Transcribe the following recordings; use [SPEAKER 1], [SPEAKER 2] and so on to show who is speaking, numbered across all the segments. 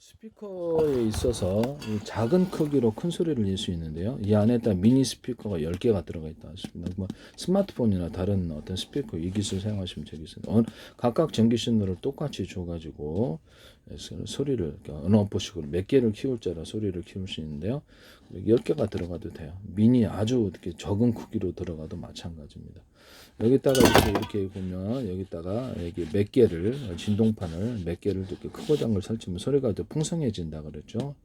[SPEAKER 1] 스피커에 있어서 이 작은 크기로 큰 소리를 낼 수 있는데요. 이 안에다 미니 스피커가 10개가 들어가 있다 하십니다. 뭐 스마트폰이나 다른 어떤 스피커 이 기술 사용하시면 되겠습니다. 각각 전기 신호를 똑같이 줘가지고 소리를 언어포식으로 몇 개를 키울 자라 소리를 키울 수 있는데요. 10개가 들어가도 돼요. 미니 아주 이렇게 적은 크기로 들어가도 마찬가지입니다. 여기다가 이렇게 보면 여기다가 여기 몇 개를 진동판을 몇 개를 이렇게 크고 작은 걸 설치면 소리가 더 풍성해진다 그랬죠.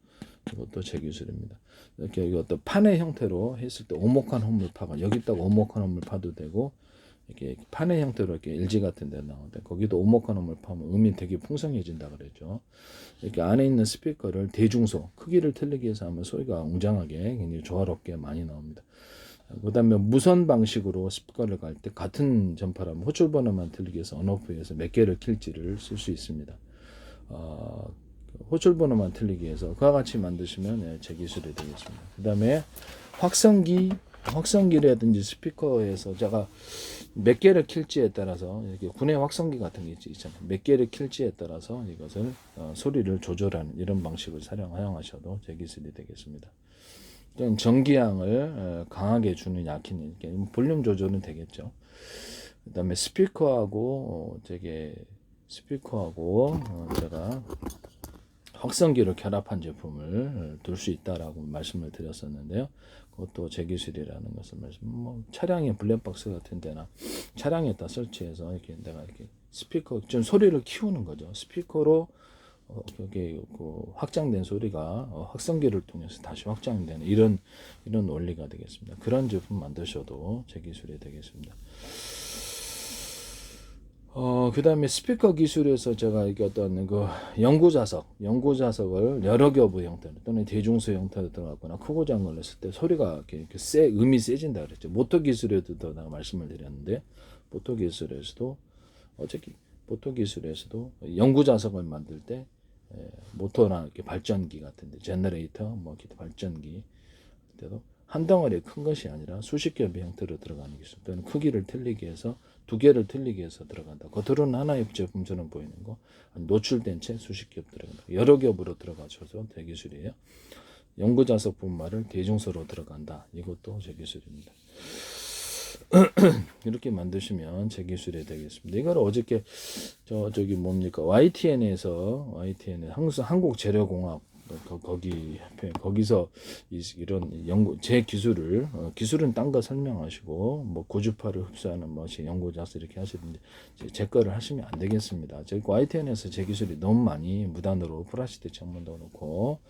[SPEAKER 1] 이것도 제 기술입니다. 이렇게 어떤 판의 형태로 했을 때 오목한 홈물파가 여기다가 오목한 홈물파도 되고 이렇게 판의 형태로 이렇게 LG 같은 데 나오는데 거기도 오목한 홈물파면 음이 되게 풍성해진다 그랬죠. 이렇게 안에 있는 스피커를 대중소 크기를 틀리게 해서 하면 소리가 웅장하게 굉장히 조화롭게 많이 나옵니다. 그 다음에 무선 방식으로 스피커를 갈 때 같은 전파라면 호출 번호만 틀리게 해서 언오프에서 몇 개를 킬지를 쓸 수 있습니다. 호출 번호만 틀리게 해서 그와 같이 만드시면 제 기술이 되겠습니다. 그 다음에 확성기라든지 스피커에서 제가 몇 개를 킬지에 따라서 이렇게 군의 확성기 같은 게 있잖아요. 몇 개를 킬지에 따라서 이것을 소리를 조절하는 이런 방식을 사용하셔도 제 기술이 되겠습니다. 전기양을 강하게 주는 약힌 볼륨 조절은 되겠죠. 그다음에 스피커하고 제가 확성기를 결합한 제품을 둘 수 있다라고 말씀을 드렸었는데요. 그것도 제 기술이라는 것을 차량의 블랙박스 같은 데나 차량에다 설치해서 이렇게 내가 이렇게 스피커 좀 소리를 키우는 거죠. 스피커로 여기 확장된 소리가 확성기를 통해서 다시 확장되는 이런 원리가 되겠습니다. 그런 제품 만드셔도 제 기술이 되겠습니다. 그 다음에 스피커 기술에서 제가 이게 어떤 연구자석을 여러 겹의 형태로 또는 대중소 형태로 들어갔거나 크고 작은 걸 했을 때 소리가 이렇게 음이 세진다 그랬죠. 모터 기술에도 더 내가 말씀을 드렸는데, 모터 기술에서도 연구자석을 만들 때 모터나 이렇게 발전기 같은데 제너레이터 기타 발전기 때도 한 덩어리 큰 것이 아니라 수십 겹의 형태로 들어가는 기술 또는 크기를 틀리게 해서 두 개를 틀리게 해서 들어간다. 겉으로는 하나의 제품처럼 보이는 거 노출된 채 수십 겹 들어간다. 여러 겹으로 들어가셔서 제 기술이에요. 연구자석 분말을 대중소로 들어간다. 이것도 제 기술입니다. 이렇게 만드시면 제 기술이 되겠습니다. 이걸 어저께 YTN에서 한국재료공학 거기서 이런 제 기술은 딴 거 설명하시고 고주파를 흡수하는 연구자서 이렇게 하시는데 제 거를 하시면 안 되겠습니다. YTN에서 제 기술이 너무 많이 무단으로 플라스틱 창문도 놓고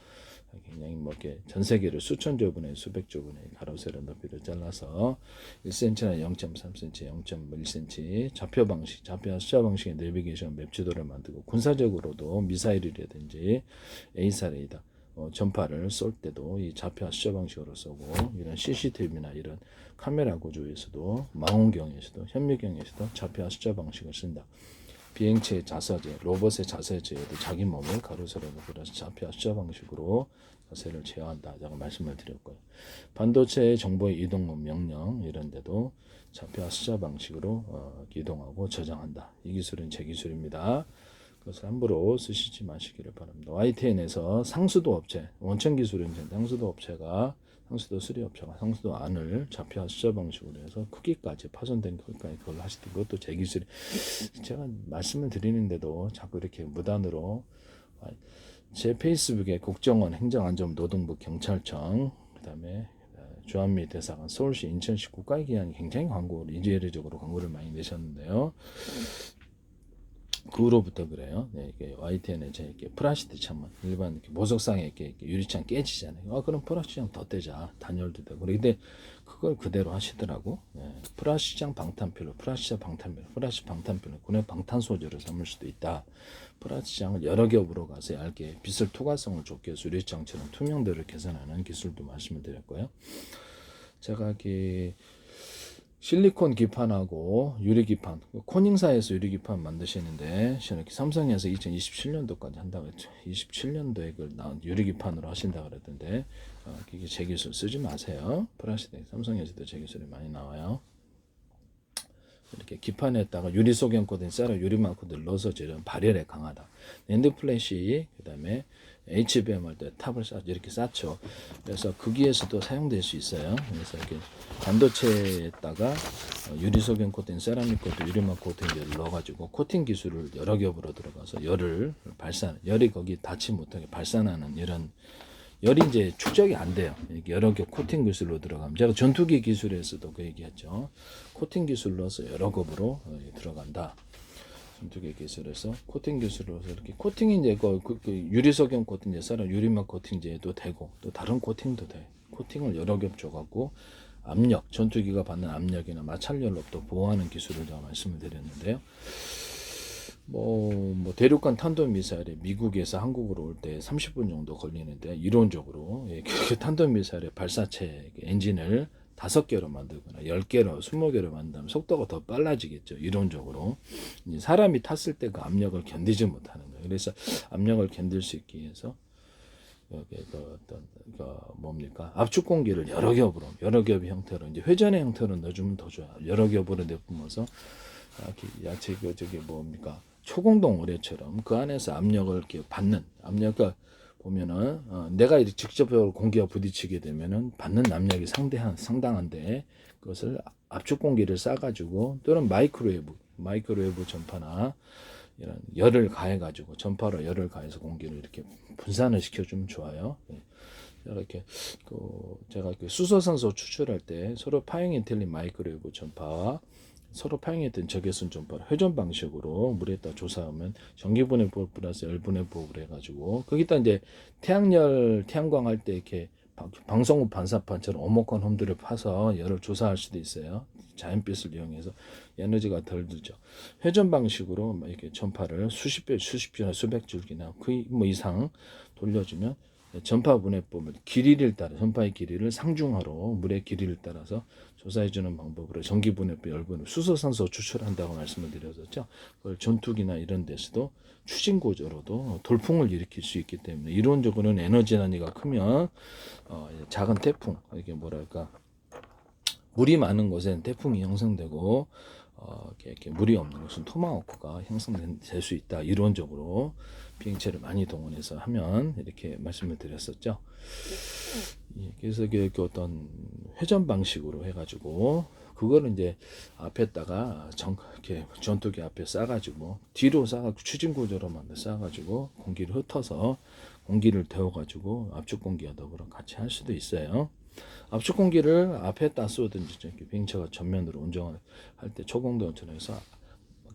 [SPEAKER 1] 굉장히 이렇게 전 세계를 수천조 분의 수백조 분의 가로 세로 높이를 잘라서 1cm나 0.3cm, 0.1cm 좌표 숫자 방식의 내비게이션 맵 지도를 만들고 군사적으로도 미사일이라든지 에이사 레이더 전파를 쏠 때도 이 좌표 숫자 방식으로 쏘고 이런 CCTV나 이런 카메라 구조에서도 망원경에서도 현미경에서도 좌표 숫자 방식을 쓴다. 비행체의 자서제, 로봇의 자서제에도 자기 몸을 가로세로 그려서 좌표 숫자 방식으로 자세를 제어한다. 제가 말씀을 드렸고요. 반도체의 정보의 이동 명령 이런 데도 좌표 숫자 방식으로 이동하고 저장한다. 이 기술은 제 기술입니다. 그것을 함부로 쓰시지 마시기를 바랍니다. YTN에서 상수도 업체, 원천 기술은 상수도 수리업체가 상수도 안을 좌표 숫자 방식으로 해서 크기까지 파손된 크기까지 그걸 하실 때 그것도 제 기술이 제가 말씀을 드리는데도 자꾸 이렇게 무단으로 제 페이스북에 국정원 행정안전 노동부 경찰청 그다음에 주한미 대사관 서울시 인천시 국가의 기관이 굉장히 이례적으로 광고를 많이 내셨는데요. 그 후로부터 그래요. 이게 YTN에 이렇게 플라스틱 창문 일반 이렇게 보석상에 이렇게 유리창 깨지잖아요. 그럼 플라스틱 더 떼자 단열도 되고 근데 그걸 그대로 하시더라고. 플라스틱 방탄필로 군의 방탄 소재로 삼을 수도 있다. 플라스틱을 여러 겹으로 가서 얇게 빛을 투과성을 좋게 해서 유리창처럼 투명도를 개선하는 기술도 말씀을 드렸고요. 제가 이렇게 실리콘 기판하고 유리 기판, 코닝사에서 유리 기판 만드시는데 삼성에서 2027년도까지 한다고 했죠. 27년도에 그걸 유리 기판으로 하신다 그랬던데 이게 제 기술 쓰지 마세요. 플라스틱 삼성에서도 제 기술이 많이 나와요. 이렇게 기판에다가 유리 소견 코드인 쌀을 유리만 코드를 넣어서 지금 발열에 강하다. 낸드 플래시 그다음에 HBM 할 때 탑을 이렇게 쌓죠. 그래서 거기에서도 사용될 수 있어요. 그래서 이렇게 반도체에다가 유리소견 코팅, 세라믹 코팅, 유리막 코팅제를 넣어가지고 코팅 기술을 여러 겹으로 들어가서 열이 거기 닿지 못하게 발산하는 이런 열이 이제 축적이 안 돼요. 여러 겹 코팅 기술로 들어가면 제가 전투기 기술에서도 그 얘기했죠. 코팅 기술로서 여러 겹으로 들어간다. 전투기 기술에서 코팅 기술로서 이렇게 코팅이 이제 그 유리소견 코팅제, 사람 유리막 코팅제도 되고 또 다른 코팅도 돼. 코팅을 여러 겹 줘갖고 압력, 전투기가 받는 압력이나 마찰열로 또 보호하는 기술을 제가 말씀을 드렸는데요. 뭐 대륙간 탄도미사일이 미국에서 한국으로 올 때 30분 정도 걸리는데 이론적으로 그렇게 탄도미사일의 발사체 엔진을 5개로 만들거나 10개로 20개로 만들면 속도가 더 빨라지겠죠. 이론적으로 사람이 탔을 때 그 압력을 견디지 못하는 거예요. 그래서 압력을 견딜 수 있기 위해서 여기 뭡니까 압축 공기를 여러 겹 형태로 이제 회전의 형태로 넣어주면 더 좋아요. 여러 겹으로 내뿜어서 야채 저기 뭡니까 초공동 오래처럼 그 안에서 압력을 이렇게 받는 압력을 보면은 내가 직접적으로 공기와 부딪히게 되면은 받는 압력이 상당한데 그것을 압축 공기를 싸가지고 또는 마이크로웨이브 전파나 이런 열을 가해가지고 전파로 열을 가해서 공기를 이렇게 분산을 시켜주면 좋아요. 제가 수소산소 추출할 때 서로 파형이 틀린 마이크로웨이브 전파와 서로 파형했던 적외선 전파를 회전 방식으로 물에다 조사하면 전기분해법 플러스 열분해법을 해가지고 거기다 이제 태양광 할 때 이렇게 방송국 반사판처럼 오목한 홈들을 파서 열을 조사할 수도 있어요. 자연빛을 이용해서 에너지가 덜 들죠. 회전 방식으로 이렇게 전파를 수십 줄이나 수백 줄기나 그 이상 돌려주면 전파 분해법을 전파의 길이를 상중하로 물의 길이를 따라서 조사해주는 방법으로 전기 분해법, 열분해, 수소산소 추출한다고 말씀을 드렸었죠. 그걸 전투기나 이런 데서도 추진 구조로도 돌풍을 일으킬 수 있기 때문에 이론적으로는 에너지 단위가 크면 작은 태풍, 이게 뭐랄까 물이 많은 곳에는 태풍이 형성되고 이렇게 물이 없는 곳은 토마호크가 형성될 수 있다. 이론적으로 비행체를 많이 동원해서 하면 이렇게 말씀을 드렸었죠. 그래서 그 어떤 회전 방식으로 해가지고 그거를 이제 앞에다가 이렇게 전투기 앞에 싸가지고 뒤로 싸가지고 추진 구조로 싸가지고 공기를 흩어서 공기를 데워가지고 압축 공기와 더불어 같이 할 수도 있어요. 압축 공기를 앞에다 쏘든지 비행체가 전면으로 운전할 때 초공동처럼 해서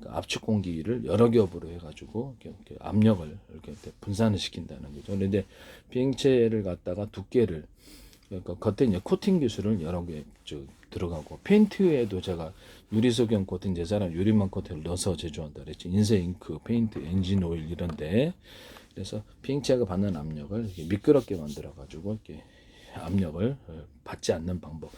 [SPEAKER 1] 압축 공기를 여러 겹으로 해가지고 이렇게 압력을 이렇게 분산을 시킨다는 거죠. 그런데 비행체를 갖다가 두께를 그러니까 겉에 이제 코팅 기술은 여러 개 들어가고 페인트에도 제가 유리소견 코팅 제사랑 유리막 코팅을 넣어서 제조한다 그랬죠. 인쇄 잉크, 페인트, 엔진 오일 이런데 그래서 비행체가 받는 압력을 이렇게 미끄럽게 만들어 가지고 이렇게 압력을 받지 않는 방법.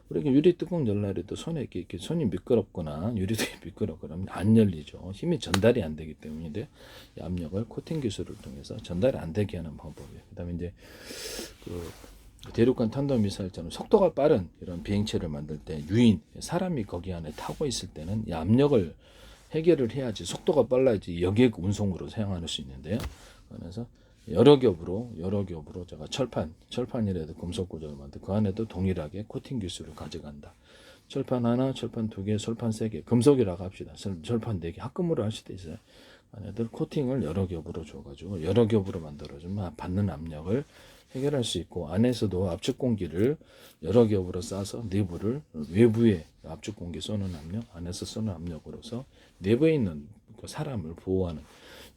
[SPEAKER 1] 우리가 유리 뚜껑 열라 해도 손에 이렇게 손이 미끄럽거나 유리도 미끄럽거나 안 열리죠. 힘이 전달이 안 되기 때문인데 이 압력을 코팅 기술을 통해서 전달이 안 되게 하는 방법이에요. 그다음에 이제 대륙간 탄도미사일처럼 속도가 빠른 이런 비행체를 만들 때 사람이 거기 안에 타고 있을 때는 이 압력을 해결을 해야지 속도가 빨라야지 여객 운송으로 사용할 수 있는데요. 그래서 여러 겹으로 제가 철판이라도 금속 구조를 만들 그 안에도 동일하게 코팅 기술을 가져간다. 철판 하나, 철판 2개, 철판 3개, 금속이라고 합시다. 철판 4개 합금으로 할 수도 있어요. 안에들 코팅을 여러 겹으로 줘가지고 여러 겹으로 만들어주면 받는 압력을 해결할 수 있고 안에서도 압축 공기를 여러 겹으로 싸서 외부에 압축 공기 쏘는 압력, 안에서 쏘는 압력으로서 내부에 있는 사람을 보호하는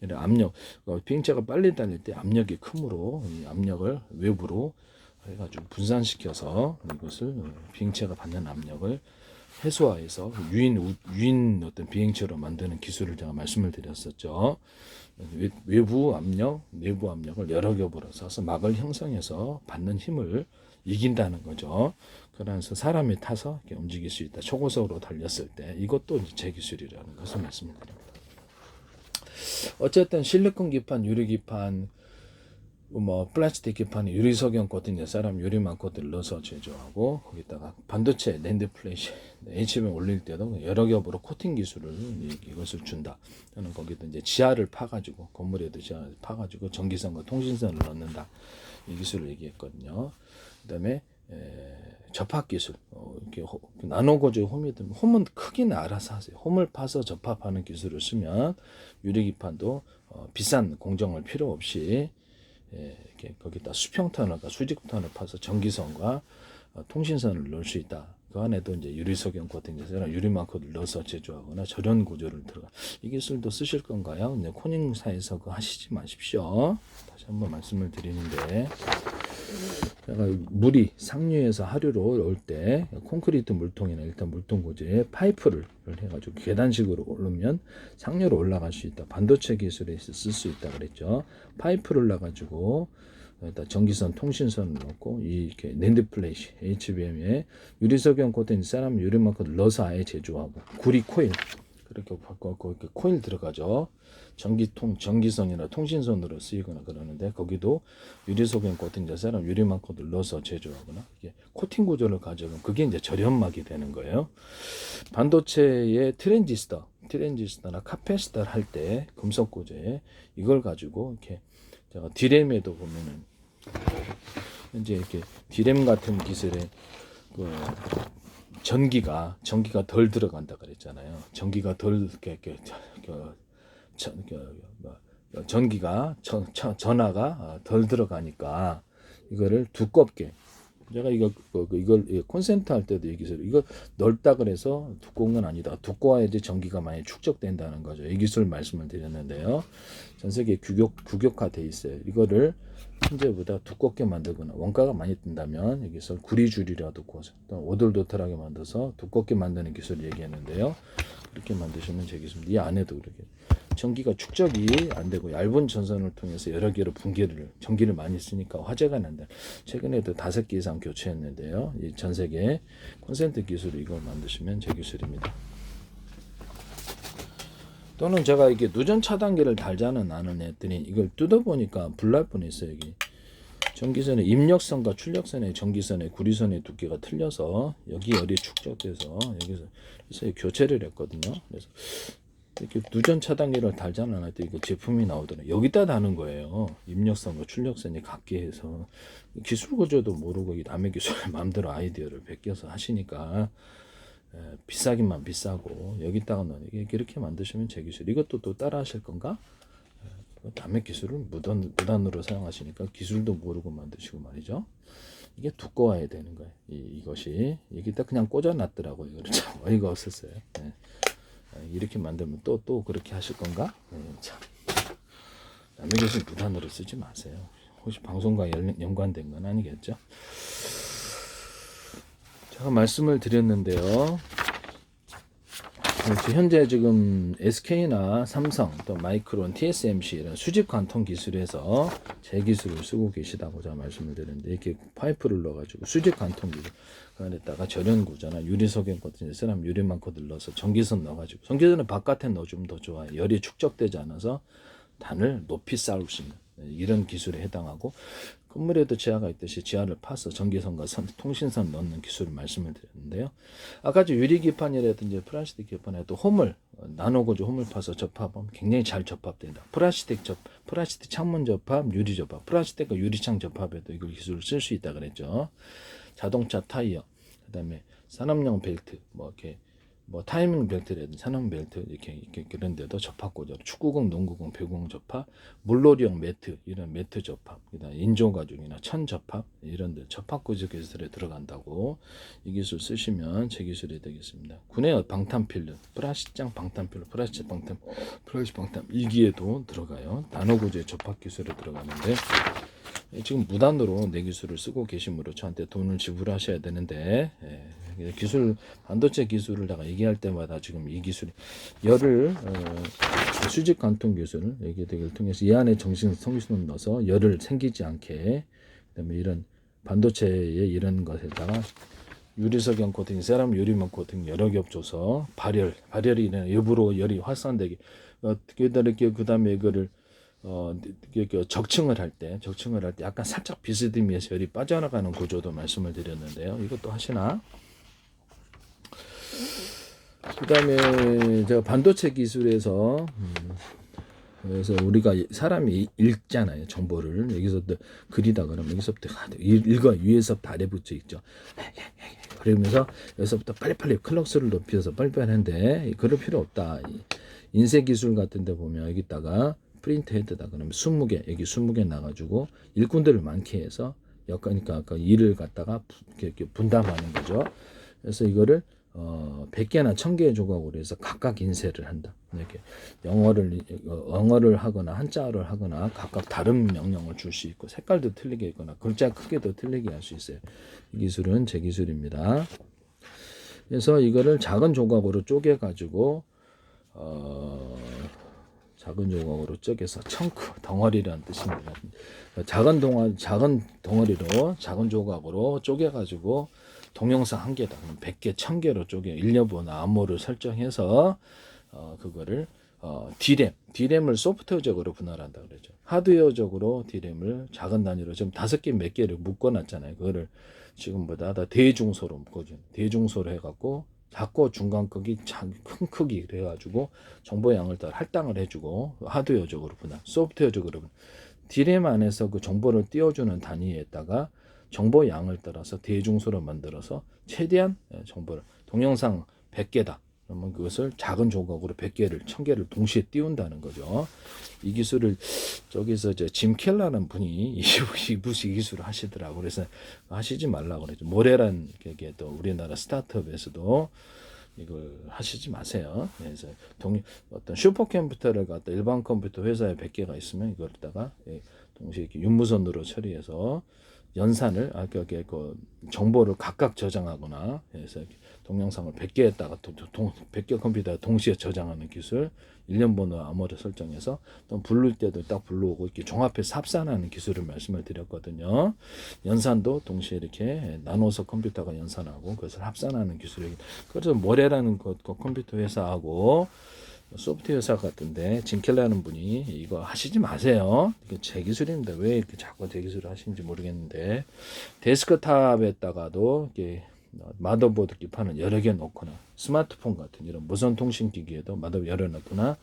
[SPEAKER 1] 이런 압력, 비행체가 빨리 달릴 때 압력이 크므로 이 압력을 외부로 해가지고 분산시켜서 이것을 비행체가 받는 압력을 해소화해서 유인 어떤 비행체로 만드는 기술을 제가 말씀을 드렸었죠. 외부 압력, 내부 압력을 여러 겹으로 써서 막을 형성해서 받는 힘을 이긴다는 거죠. 그러면서 사람이 타서 이렇게 움직일 수 있다. 초고속으로 달렸을 때 이것도 제 기술이라는 것을 말씀드립니다. 어쨌든 실리콘 기판, 유리 기판 뭐 플라스틱 기판에 유리석영 코팅, 사람 유리막 코팅을 넣어서 제조하고 거기다가 반도체 랜드 플래시 HBM 올릴 때도 여러 겹으로 코팅 기술을 이것을 준다. 저는 거기도 이제 지하를 파가지고 건물에도 지하를 파가지고 전기선과 통신선을 넣는다. 이 기술을 얘기했거든요. 그다음에 접합 기술, 이렇게 나노고제 홈이든 홈은 크기는 알아서 하세요. 홈을 파서 접합하는 기술을 쓰면 유리기판도 비싼 공정을 필요 없이 이렇게 거기다 수평 터널과 수직 터널 파서 전기선과 통신선을 넣을 수 있다. 그 안에도 이제 유리석영 코팅제나 유리마커를 넣어서 제조하거나 절연 구조를 들어가. 이 기술도 쓰실 건가요? 네, 코닝사에서 그거 하시지 마십시오. 다시 한번 말씀을 드리는데, 제가 물이 상류에서 하류로 올 때 콘크리트 물통이나 일단 물통 고지에 파이프를 해가지고 계단식으로 오르면 상류로 올라갈 수 있다. 반도체 기술에서 쓸 수 있다 그랬죠. 파이프를 놔가지고 전기선, 통신선을 넣고 이렇게 랜드 플래시 HBM에 유리석영 코팅 사람 유리만큼 넣어서 아예 제조하고 구리 코일 그렇게 코일 들어가죠. 전기선이나 통신선으로 쓰이거나 그러는데 거기도 유리석영 코팅 사람 유리만큼을 넣어서 제조하거나 이게 코팅 구조를 가져가면 그게 이제 절연막이 되는 거예요. 반도체의 트랜지스터나 카패시터를 할 때 금속 구조에 이걸 가지고 이렇게 제가 디램에도 보면은 현재 이렇게 디램 같은 기술에 그 전기가 덜 들어간다 그랬잖아요. 전기가 덜 전기가 전하가 덜 들어가니까 이거를 두껍게 제가 이걸 콘센트 할 때도 얘기했어요. 이거 넓다 그래서 두꺼운 건 아니다. 두꺼워야지 전기가 많이 축적된다는 거죠. 이 기술 말씀을 드렸는데요. 전 세계 규격화돼 있어요. 이거를 현재보다 두껍게 만들거나 원가가 많이 든다면 여기서 구리줄이라도 구워서 오돌도돌하게 만들어서 두껍게 만드는 기술을 얘기했는데요. 그렇게 만드시면 되겠습니다. 이 안에도 그렇게 전기가 축적이 안 되고 얇은 전선을 통해서 여러 개로 전기를 많이 쓰니까 화재가 난다. 최근에도 5개 이상 교체했는데요. 이 전 세계 콘센트 기술을 이걸 만드시면 제 기술입니다. 또는 제가 이게 누전 차단기를 달자는 않은 했더니 이걸 뜯어보니까 불날 뻔했어요. 여기 전기선의 입력선과 출력선의 전기선의 구리선의 두께가 틀려서 여기 열이 축적돼서 여기서 그래서 교체를 했거든요. 그래서 이렇게 누전 차단기를 달자는 않았더니 이거 제품이 나오더라고요. 여기다 다는 거예요. 입력선과 출력선이 같게 해서 기술 구조도 모르고 남의 기술을 마음대로 아이디어를 베껴서 하시니까 비싸기만 비싸고 여기다가 넣는 이렇게 만드시면 제 기술. 이것도 또 따라 하실 건가? 남의 기술을 무단으로 사용하시니까 기술도 모르고 만드시고 말이죠. 이게 두꺼워야 되는 거예요. 이것이 여기다 그냥 꽂아놨더라고요. 이거를 참 어이가 없었어요. 네. 이렇게 만들면 또 그렇게 하실 건가? 참. 남의 기술 무단으로 쓰지 마세요. 혹시 방송과 연관된 건 아니겠죠? 제가 말씀을 드렸는데요. 현재 지금 SK나 삼성, 또 마이크론, TSMC 이런 수직 관통 기술에서 제 기술을 쓰고 계시다고 제가 말씀을 드렸는데 이렇게 파이프를 넣어가지고 수직 관통 기술 그 안에다가 절연 구조나 유리석영 같은 사람 유리망코들 넣어서 전기선 넣어가지고 전기선은 바깥에 넣어주면 더 좋아요. 열이 축적되지 않아서 단을 높이 쌓을 수 있는 이런 기술에 해당하고 건물에도 지하가 있듯이 지하를 파서 전기선과 통신선 넣는 기술을 말씀을 드렸는데요. 아까 유리기판이라든지 플라스틱 기판에도 나노고조 홈을 파서 접합하면 굉장히 잘 접합된다. 플라스틱 창문 접합, 유리 접합, 플라스틱과 유리창 접합에도 이걸 기술을 쓸 수 있다 그랬죠. 자동차 타이어, 그다음에 산업용 벨트, 타이밍 벨트라든지 산업 벨트 이렇게 그런 데도 접합 구조, 축구공, 농구공, 배구공 접합, 물놀이용 매트 이런 매트 접합, 그다음 인조 가죽이나 천 접합 이런 데 접합 구조 기술에 들어간다고 이 기술 쓰시면 제 기술이 되겠습니다. 군의 방탄필름, 플라스틱장 방탄필름, 플라스틱 방탄 이기에도 들어가요. 나노 구조의 접합 기술에 들어가는데. 지금 무단으로 내 기술을 쓰고 계시므로 저한테 돈을 지불하셔야 되는데 반도체 기술을 내가 얘기할 때마다 지금 이 기술이 열을 수직 관통 기술을 얘기를 통해서 이 안에 통신선을 넣어서 열을 생기지 않게 그다음에 이런 반도체의 이런 것에다가 유리석영 코팅, 세럼 유리막 코팅 여러 겹 줘서 발열이 일부러 열이 활산되게 그다음에 이거를 적층을 할 때 약간 살짝 비스듬히해서 열이 빠져나가는 구조도 말씀을 드렸는데요. 이것도 하시나? 그다음에 제가 반도체 기술에서 그래서 우리가 사람이 읽잖아요. 정보를 여기서부터 그리다 그러면 여기서부터 읽어 위에서부터 아래 붙여 있죠. 그러면서 여기서부터 빨리빨리 클럭스를 높여서 빨리빨리 하는데 그럴 필요 없다. 인쇄 기술 같은 데 보면 여기다가 프린트 헤드다 그러면 20개 여기 20개 나가지고 일꾼들을 많게 해서 그러니까 아까 일을 갖다가 이렇게 분담하는 거죠. 그래서 이거를 100개나 1000개의 조각으로 해서 각각 인쇄를 한다. 이렇게 영어를 하거나 한자어를 하거나 각각 다른 명령을 줄 수 있고 색깔도 틀리게 있거나 글자 크기도 틀리게 할 수 있어요. 이 기술은 제 기술입니다. 그래서 이거를 작은 조각으로 쪼개 가지고 작은 조각으로 쪼개서 청크 덩어리라는 뜻입니다. 작은 덩어리로 작은 조각으로 쪼개 가지고 동영상 한 개다. 그럼 100개, 1000개로 쪼개 일련번호 암호를 설정해서 그거를 D램을 소프트웨어적으로 분할한다 그러죠. 하드웨어적으로 D램을 작은 단위로 지금 5개 몇 개를 묶어놨잖아요. 그거를 지금보다 더 대중소로 묶어줘. 대중소로 해갖고 작고 중간 크기, 큰 크기 그래가지고 정보 양을 따라 할당을 해주고 하드웨어적으로 분할, 소프트웨어적으로 분할. D램 안에서 그 정보를 띄워주는 단위에다가 정보 양을 따라서 대중소로 만들어서 최대한 정보를 동영상 100개다. 그러면 그것을 작은 조각으로 100개를 1000개를 동시에 띄운다는 거죠. 이 기술을 저기서 짐 켈러라는 분이 이 기술을 하시더라고. 그래서 하시지 말라고 그러죠. 모래란 게 또 우리나라 스타트업에서도 이걸 하시지 마세요. 그래서 어떤 슈퍼컴퓨터를 갖다 일반 컴퓨터 회사에 100개가 있으면 이걸다가 동시에 이렇게 윤무선으로 처리해서 연산을 그 정보를 각각 저장하거나 해서 동영상을 100개에다가 100개 컴퓨터에 동시에 저장하는 기술, 일련번호 암호를 설정해서 또 부를 때도 딱 불러오고 이렇게 종합해서 합산하는 기술을 말씀을 드렸거든요. 연산도 동시에 이렇게 나눠서 컴퓨터가 연산하고 그것을 합산하는 기술이. 그래서 모래라는 컴퓨터 회사하고 소프트웨어 회사 같은데 진켈라는 분이 이거 하시지 마세요. 이게 제 기술입니다. 왜 이렇게 자꾸 제 기술을 하시는지 모르겠는데 데스크탑에다가도 이렇게 마더보드 기판을 여러 개 놓거나 스마트폰 같은 이런 무선 통신기기에도 마더보드 여러 놓거나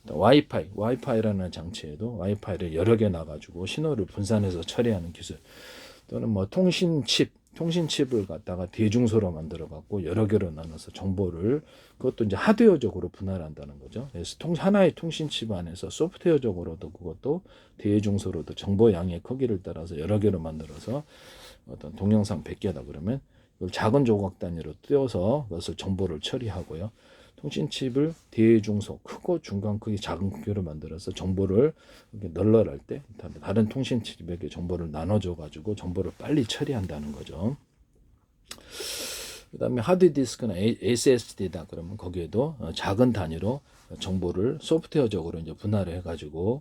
[SPEAKER 1] 와이파이라는 장치에도 와이파이를 여러 개 놔가지고 신호를 분산해서 처리하는 기술 또는 뭐 통신칩을 갖다가 대중소로 만들어 갖고 여러 개로 나눠서 정보를 그것도 이제 하드웨어적으로 분할한다는 거죠. 그래서 하나의 통신칩 안에서 소프트웨어적으로도 그것도 대중소로도 정보 양의 크기를 따라서 여러 개로 만들어서 어떤 동영상 100개다 그러면 이걸 작은 조각 단위로 띄워서 그것을 정보를 처리하고요. 통신칩을 대중소, 크고 중간 크기, 작은 크기로 만들어서 정보를 널널할 때 다른 통신칩에게 정보를 나눠줘 가지고 정보를 빨리 처리한다는 거죠. 그 다음에 하드디스크나 SSD다 그러면 거기에도 작은 단위로 정보를 소프트웨어적으로 이제 분할을 해가지고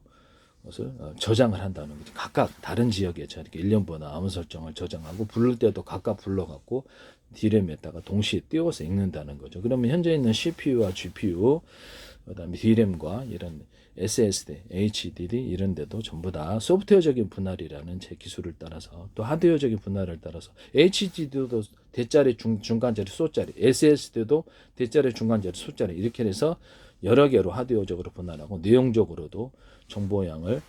[SPEAKER 1] 그것을 저장을 한다는 거죠. 각각 다른 지역에 이렇게 일련번호 암호 설정을 저장하고 부를 때도 각각 불러갖고 D램에다가 동시에 띄워서 읽는다는 거죠. 그러면 현재 있는 CPU와 GPU, 그다음에 D램과 이런 SSD, HDD 이런 데도 전부 다 소프트웨어적인 분할이라는 제 기술을 따라서 또 하드웨어적인 분할을 따라서 HDD도 대자리 중간자리 소자리, SSD도 대자리 중간자리 소자리 이렇게 해서 여러 개로 하드웨어적으로 분할하고 내용적으로도 정보량을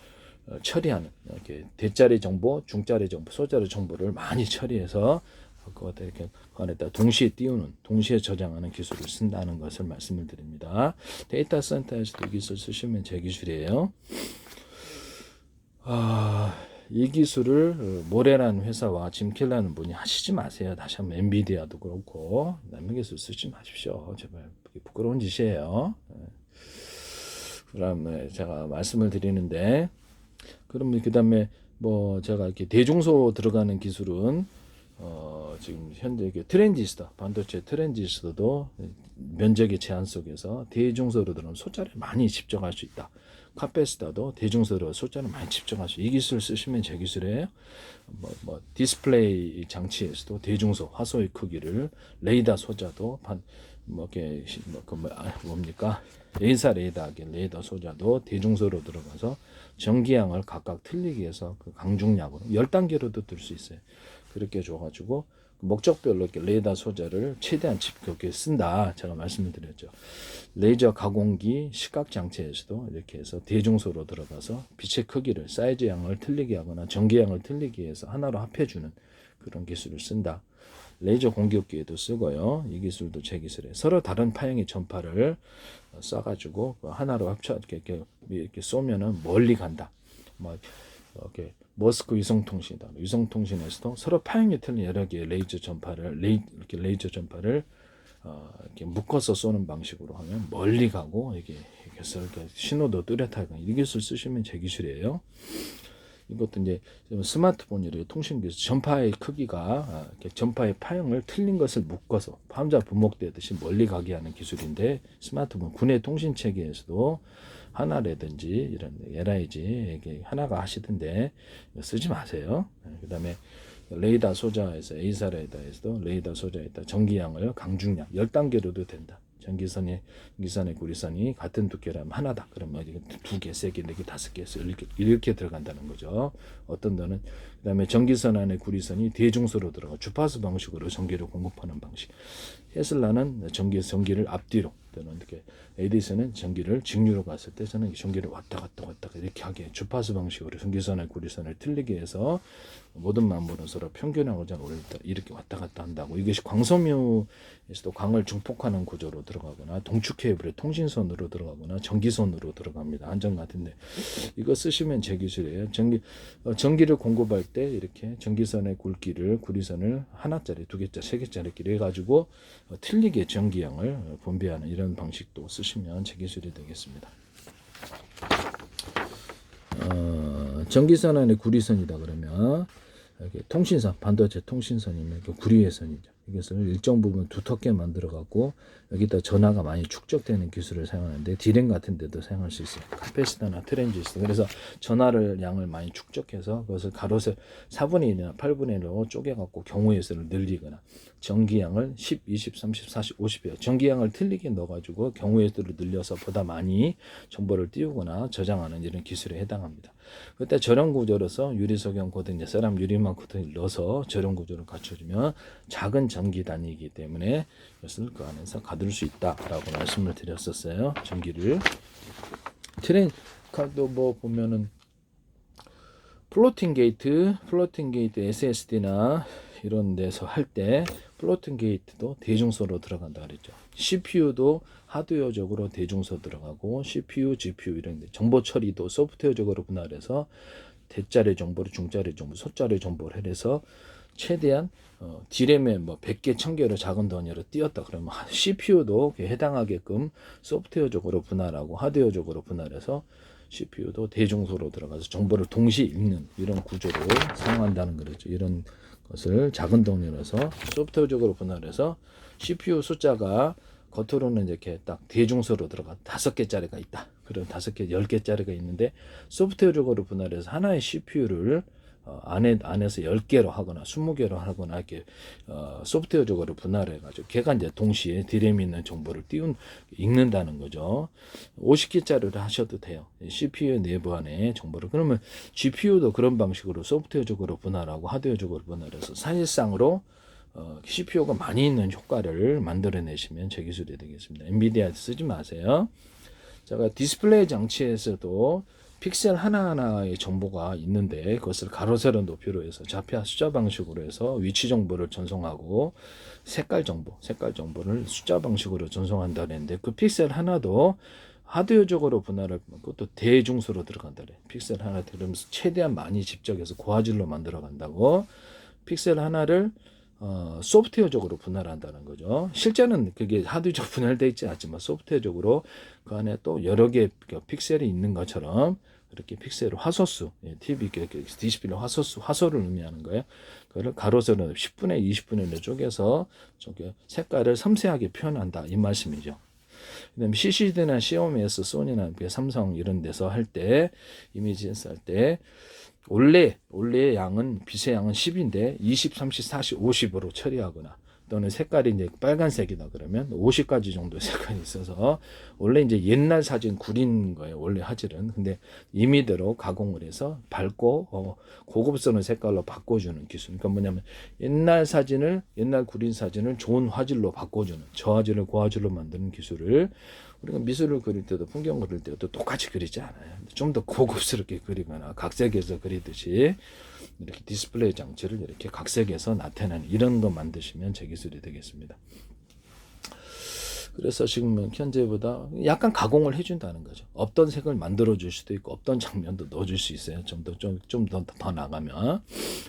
[SPEAKER 1] 처리하는 이렇게 대자리 정보, 중자리 정보, 소자리 정보를 많이 처리해서 그것에 이렇게 안에다 동시에 띄우는, 동시에 저장하는 기술을 쓴다는 것을 말씀을 드립니다. 데이터 센터에서도 이 기술 쓰시면 제 기술이에요. 이 기술을 모래라는 회사와 짐켈라는 분이 하시지 마세요. 다시 한번 엔비디아도 그렇고 남의 기술 쓰지 마십시오. 제발 부끄러운 짓이에요. 그다음에 제가 말씀을 드리는데 그러면 그다음에 뭐 제가 이렇게 대중소 들어가는 기술은 지금 현재 트랜지스터, 반도체 트랜지스터도 면적의 제한 속에서 대중소로 들어오는 소자를 많이 집중할 수 있다. 카페시터도 대중소로 소자를 많이 집중할 수. 이 기술 쓰시면 제 기술이에요. 디스플레이 장치에서도 대중소, 화소의 크기를 레이더 소자도 뭡니까? A사 레이더 소자도 대중소로 들어가서 전기양을 각각 틀리게 해서 그 강중량으로 10단계로도 들 수 있어요. 그렇게 줘가지고 목적별로 이렇게 레이더 소자를 최대한 그렇게 쓴다. 제가 말씀을 드렸죠. 레이저 가공기 시각 장치에서도 이렇게 해서 대중소로 들어가서 빛의 크기를 사이즈 양을 틀리게 하거나 전기양을 틀리게 해서 하나로 합해주는 그런 기술을 쓴다. 레이저 공격기에도 쓰고요. 이 기술도 제 기술에 서로 다른 파형의 전파를 쏴가지고 하나로 합쳐 이렇게 쏘면은 멀리 간다. 뭐 이렇게 머스크 위성통신이다. 위성통신에서도 서로 파형이 틀린 여러 개의 레이저 전파를 이렇게 묶어서 쏘는 방식으로 하면 멀리 가고 이렇게 신호도 뚜렷하게 이 기술 쓰시면 제 기술이에요. 이것도 이제 스마트폰이래요. 통신 기술 전파의 크기가 전파의 파형을 틀린 것을 묶어서 함자 분목되듯이 멀리 가게 하는 기술인데 스마트폰 군의 통신 체계에서도 하나라든지 이런 LIG 이게 하나가 하시던데 쓰지 마세요. 그다음에 레이더 소자에서 A사 레이더에서도 레이더 소자에다 전기양을 강중량 10단계로도 된다. 전기선의 구리선이 같은 두께라면 하나다. 그러면 2개, 3개, 4개, 5개 이렇게 들어간다는 거죠. 어떤 데는 그다음에 전기선 안에 구리선이 대중소로 들어가 주파수 방식으로 전기를 공급하는 방식. 테슬라는 전기를 앞뒤로 또는 이렇게 에디슨은 전기를 직류로 갔을 때 저는 전기를 왔다 갔다 이렇게 하게 주파수 방식으로 전기선의 구리선을 틀리게 해서 모든 만물은 서로 평균하고자 올렸다 이렇게 왔다 갔다 한다고. 이것이 광섬유에서도 광을 증폭하는 구조로 들어가거나 동축 케이블의 통신선으로 들어가거나 전기선으로 들어갑니다. 안전 같은데 이거 쓰시면 제 기술이에요. 전기를 공급할 때 이렇게 전기선의 구리선을 하나짜리, 2개짜리, 3개짜리 해가지고 틀리게 전기양을 분배하는 이런 방식도 쓰시면 제 기술이 되겠습니다. 전기선 안에 구리선이다 그러면 이렇게 통신선, 반도체 통신선이면 구리회선이죠. 이것을 일정 부분 두텁게 만들어 갖고 여기다 전하가 많이 축적되는 기술을 사용하는데 디램 같은 데도 사용할 수 있어요. 카패시터나 트랜지스터. 그래서 전하를 양을 많이 축적해서 그것을 가로세 4분의 1이나 8분의 1로 쪼개 갖고 경우의 수를 늘리거나 전기양을 10, 20, 30, 40, 50이에요. 전기양을 틀리게 넣어 가지고 경우의 수를 늘려서 보다 많이 정보를 띄우거나 저장하는 이런 기술에 해당합니다. 그때 저런 구조로서 유리석영 코드 사람 유리만 코드를 넣어서 저런 구조를 갖춰주면 작은 전기 단위이기 때문에 이것을 그 안에서 가둘 수 있다라고 말씀을 드렸었어요. 전기를 트렌카도 뭐 보면은 플로팅 게이트 SSD나 이런 데서 할 때 플로팅 게이트도 대중소로 들어간다 그랬죠. CPU도 하드웨어적으로 대중소 들어가고 CPU, GPU 이런 데 정보 처리도 소프트웨어적으로 분할해서 대짜리 정보를 중짜리 정보, 소짜리 정보를 해서 최대한 디램에 뭐 100개, 1000개를 작은 단위로 띄었다 그러면 CPU도 해당하게끔 소프트웨어적으로 분할하고 하드웨어적으로 분할해서 CPU도 대중소로 들어가서 정보를 동시에 읽는 이런 구조를 사용한다는 거죠. 이런 것을 작은 동료라서 소프트웨어적으로 분할해서 CPU 숫자가 겉으로는 이렇게 딱 대중소로 들어가 5개짜리가 있다. 그런 5개, 10개짜리가 있는데 소프트웨어적으로 분할해서 하나의 CPU를 안에서 10개로 하거나 20개로 하거나 이렇게 소프트웨어적으로 분할해 가지고 걔가 이제 동시에 디램이 있는 정보를 읽는다는 거죠. 50개짜리를 하셔도 돼요. CPU 내부 안에 정보를. 그러면 GPU도 그런 방식으로 소프트웨어적으로 분할하고 하드웨어적으로 분할해서 사실상으로 CPU가 많이 있는 효과를 만들어내시면 제 기술이 되겠습니다. 엔비디아 쓰지 마세요. 제가 디스플레이 장치에서도 픽셀 하나하나의 정보가 있는데 그것을 가로 세로 높이로 해서 좌표 숫자 방식으로 해서 위치 정보를 전송하고 색깔 정보를 숫자 방식으로 전송한다 그랬는데 그 픽셀 하나도 하드웨어적으로 분할을 그것도 대중소로 들어간다 그래. 픽셀 하나 들으면서 최대한 많이 집적해서 고화질로 만들어 간다고. 픽셀 하나를 소프트웨어적으로 분할한다는 거죠. 실제는 그게 하드웨어적으로 분할되어 있지 않지만 소프트웨어적으로 그 안에 또 여러 개의 픽셀이 있는 것처럼 그렇게 픽셀 화소수, TV 디스플레이 화소를 의미하는 거예요. 그거를 가로세로 10분의 20분의 1로 쪼개서 색깔을 섬세하게 표현한다 이 말씀이죠. 그다음에 CCD나 CMOS, 소니나 삼성 이런 데서 할 때 이미지 할 때 원래의 양은 빛의 양은 10인데 20, 30, 40, 50으로 처리하거나 또는 색깔이 이제 빨간색이다 그러면 50가지 정도 색깔이 있어서 원래 이제 옛날 사진 구린 거예요. 원래 화질은. 근데 임의대로 가공을 해서 밝고 고급스러운 색깔로 바꿔주는 기술. 그러니까 뭐냐면 옛날 구린 사진을 좋은 화질로 바꿔주는 저화질을 고화질로 만드는 기술을 우리가 미술을 그릴 때도 풍경 그릴 때도 똑같이 그리지 않아요. 좀 더 고급스럽게 그리거나 각색해서 그리듯이 이렇게 디스플레이 장치를 이렇게 각색해서 나타내는 이런 거 만드시면 제 기술이 되겠습니다. 그래서 지금 현재보다 약간 가공을 해준다는 거죠. 없던 색을 만들어줄 수도 있고 없던 장면도 넣어줄 수 있어요. 좀 더 나가면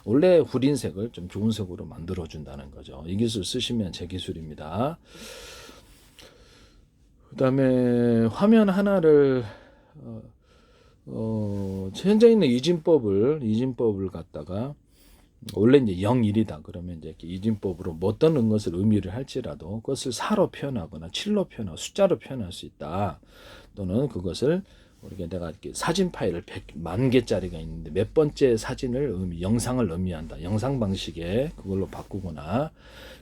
[SPEAKER 1] 원래 구린 색을 좀 좋은 색으로 만들어준다는 거죠. 이 기술 쓰시면 제 기술입니다. 그 다음에 화면 하나를 현재 있는 이진법을 갖다가 원래 이제 0, 1이다 그러면 이제 이진법으로 뭐 어떤 것을 의미를 할지라도 그것을 4로 표현하거나 7로 표현하고 숫자로 표현할 수 있다. 또는 그것을 우리가 내가 이렇게 사진 파일을 100만 개짜리가 있는데 몇 번째 사진을 영상을 의미한다. 영상 방식에 그걸로 바꾸거나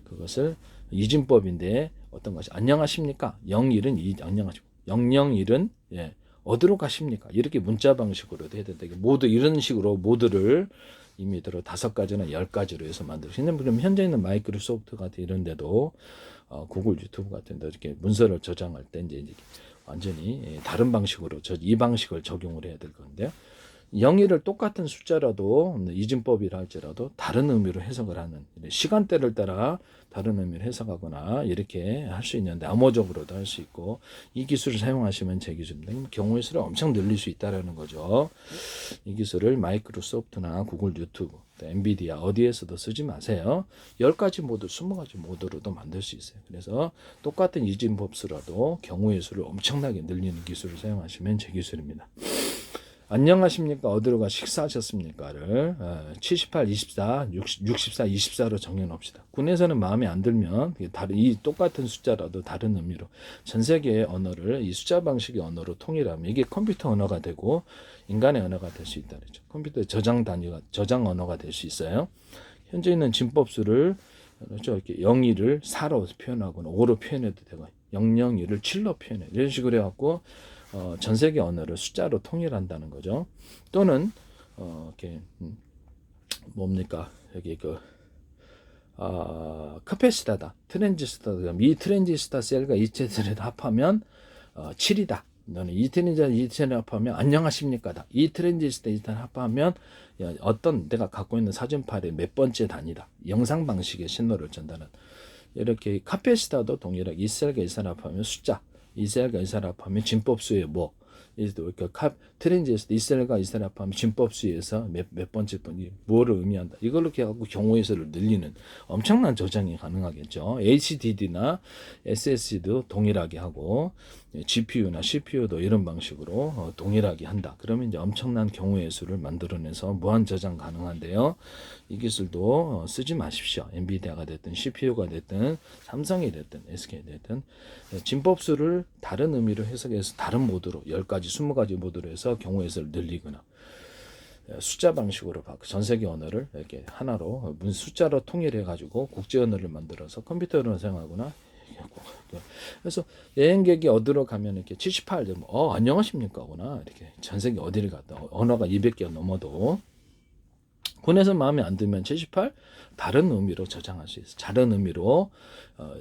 [SPEAKER 1] 그것을 이진법인데 어떤 것이 안녕하십니까? 01은 안녕하십니까? 001은 예. 어디로 가십니까? 이렇게 문자 방식으로도 해야 된다. 모두 이런 식으로 모두를 이미 들어 5가지나 10가지로 해서 만들어요. 그럼 현재 있는 마이크로소프트 같은 이런 데도 구글 유튜브 같은 데 이렇게 문서를 저장할 때 이제 완전히 다른 방식으로 이 방식을 적용을 해야 될 건데 0일을 똑같은 숫자라도 이진법이라 할지라도 다른 의미로 해석을 하는 시간대를 따라 다른 의미를 해석하거나 이렇게 할 수 있는데 암호적으로도 할 수 있고 이 기술을 사용하시면 제 기술입니다. 경우의 수를 엄청 늘릴 수 있다는 거죠. 이 기술을 마이크로소프트나 구글 유튜브, 엔비디아 어디에서도 쓰지 마세요. 10가지 모드, 20가지 모드로도 만들 수 있어요. 그래서 똑같은 이진법수라도 경우의 수를 엄청나게 늘리는 기술을 사용하시면 제 기술입니다. 안녕하십니까? 어디로 가 식사하셨습니까를 78, 24, 64, 24로 정해놓읍시다. 군에서는 마음에 안 들면 이 똑같은 숫자라도 다른 의미로 전 세계의 언어를 이 숫자 방식의 언어로 통일하면 이게 컴퓨터 언어가 되고 인간의 언어가 될 수 있다 그랬죠. 컴퓨터의 저장 언어가 될 수 있어요. 현재 있는 진법수를 그렇죠. 이렇게 0일을 4로 표현하거나 5로 표현해도 되고 001을 7로 표현해 이런 식으로 해갖고 전 세계 언어를 숫자로 통일한다는 거죠. 또는 이렇게 뭡니까 여기 카페시타다 트랜지스터다 이 트랜지스터 셀과 이 셀을 합하면 7이다. 너는 이 트랜지스터를 합하면 안녕하십니까다. 이 트랜지스터를 합하면 어떤 내가 갖고 있는 사진 파일의 몇 번째 단위다. 영상 방식의 신호를 전달하는 이렇게 카페시타도 동일하게 이 셀과 이 셀을 합하면 숫자. 이셀과 이셀 합하면 진법수의 뭐 트랜지에서 이셀과 이셀 합하면 진법수에서 몇 번째 번이 뭐를 의미한다. 이걸로 이렇게 해갖고 경우의 수를 늘리는 엄청난 저장이 가능하겠죠. HDD나 SSD도 동일하게 하고 GPU나 CPU도 이런 방식으로 동일하게 한다. 그러면 이제 엄청난 경우의 수를 만들어내서 무한 저장 가능한데요. 이 기술도 쓰지 마십시오. 엔비디아가 됐든 CPU가 됐든 삼성이 됐든 SK가 됐든 진법수를 다른 의미로 해석해서 다른 모드로 10가지, 20가지 모드로 해서 경우의 수를 늘리거나 숫자 방식으로 전 세계 언어를 이렇게 하나로 숫자로 통일해 가지고 국제 언어를 만들어서 컴퓨터로 사용하거나 그래서 여행객이 어디로 가면 이렇게 78 되면 안녕하십니까 하거나 이렇게 전 세계 어디를 갔다 언어가 200개 넘어도 군에서 마음에 안 들면 78 다른 의미로 저장할 수 있어요. 다른 의미로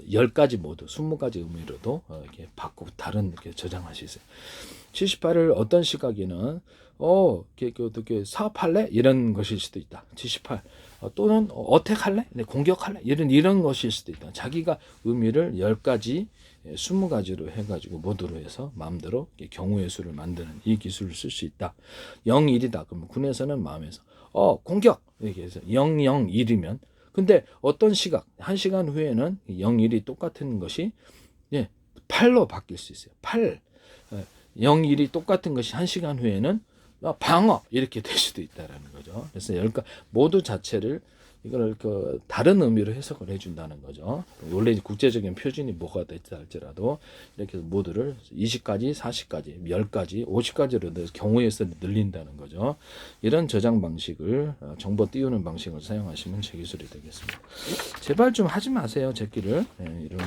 [SPEAKER 1] 10가지 모두 20가지 의미로도 이렇게 바꾸고 다른 이렇게 저장할 수 있어요. 78을 어떤 시각에는 어떻게 사업할래? 이런 것일 수도 있다. 78 또는 어택할래? 공격할래? 이런 것일 수도 있다. 자기가 의미를 10가지 20가지로 해가지고 모드로 해서 마음대로 경우의 수를 만드는 이 기술을 쓸 수 있다. 0, 1이다. 그러면 군에서는 마음에서 공격 이렇게 해서 0, 0, 1이면 근데 어떤 시각 1시간 후에는 0, 1이 똑같은 것이 8로 바뀔 수 있어요. 8 0, 1이 똑같은 것이 1시간 후에는 방어 이렇게 될 수도 있다라는 거죠. 그래서 모두 자체를 이걸 그 다른 의미로 해석을 해준다는 거죠. 원래 국제적인 표준이 뭐가 됐다 할지라도 이렇게 모두를 20가지, 40가지, 10가지, 50가지로 경우에 서 늘린다는 거죠. 이런 저장 방식을 정보 띄우는 방식을 사용하시면 제 기술이 되겠습니다. 제발 좀 하지 마세요, 제끼를. 이런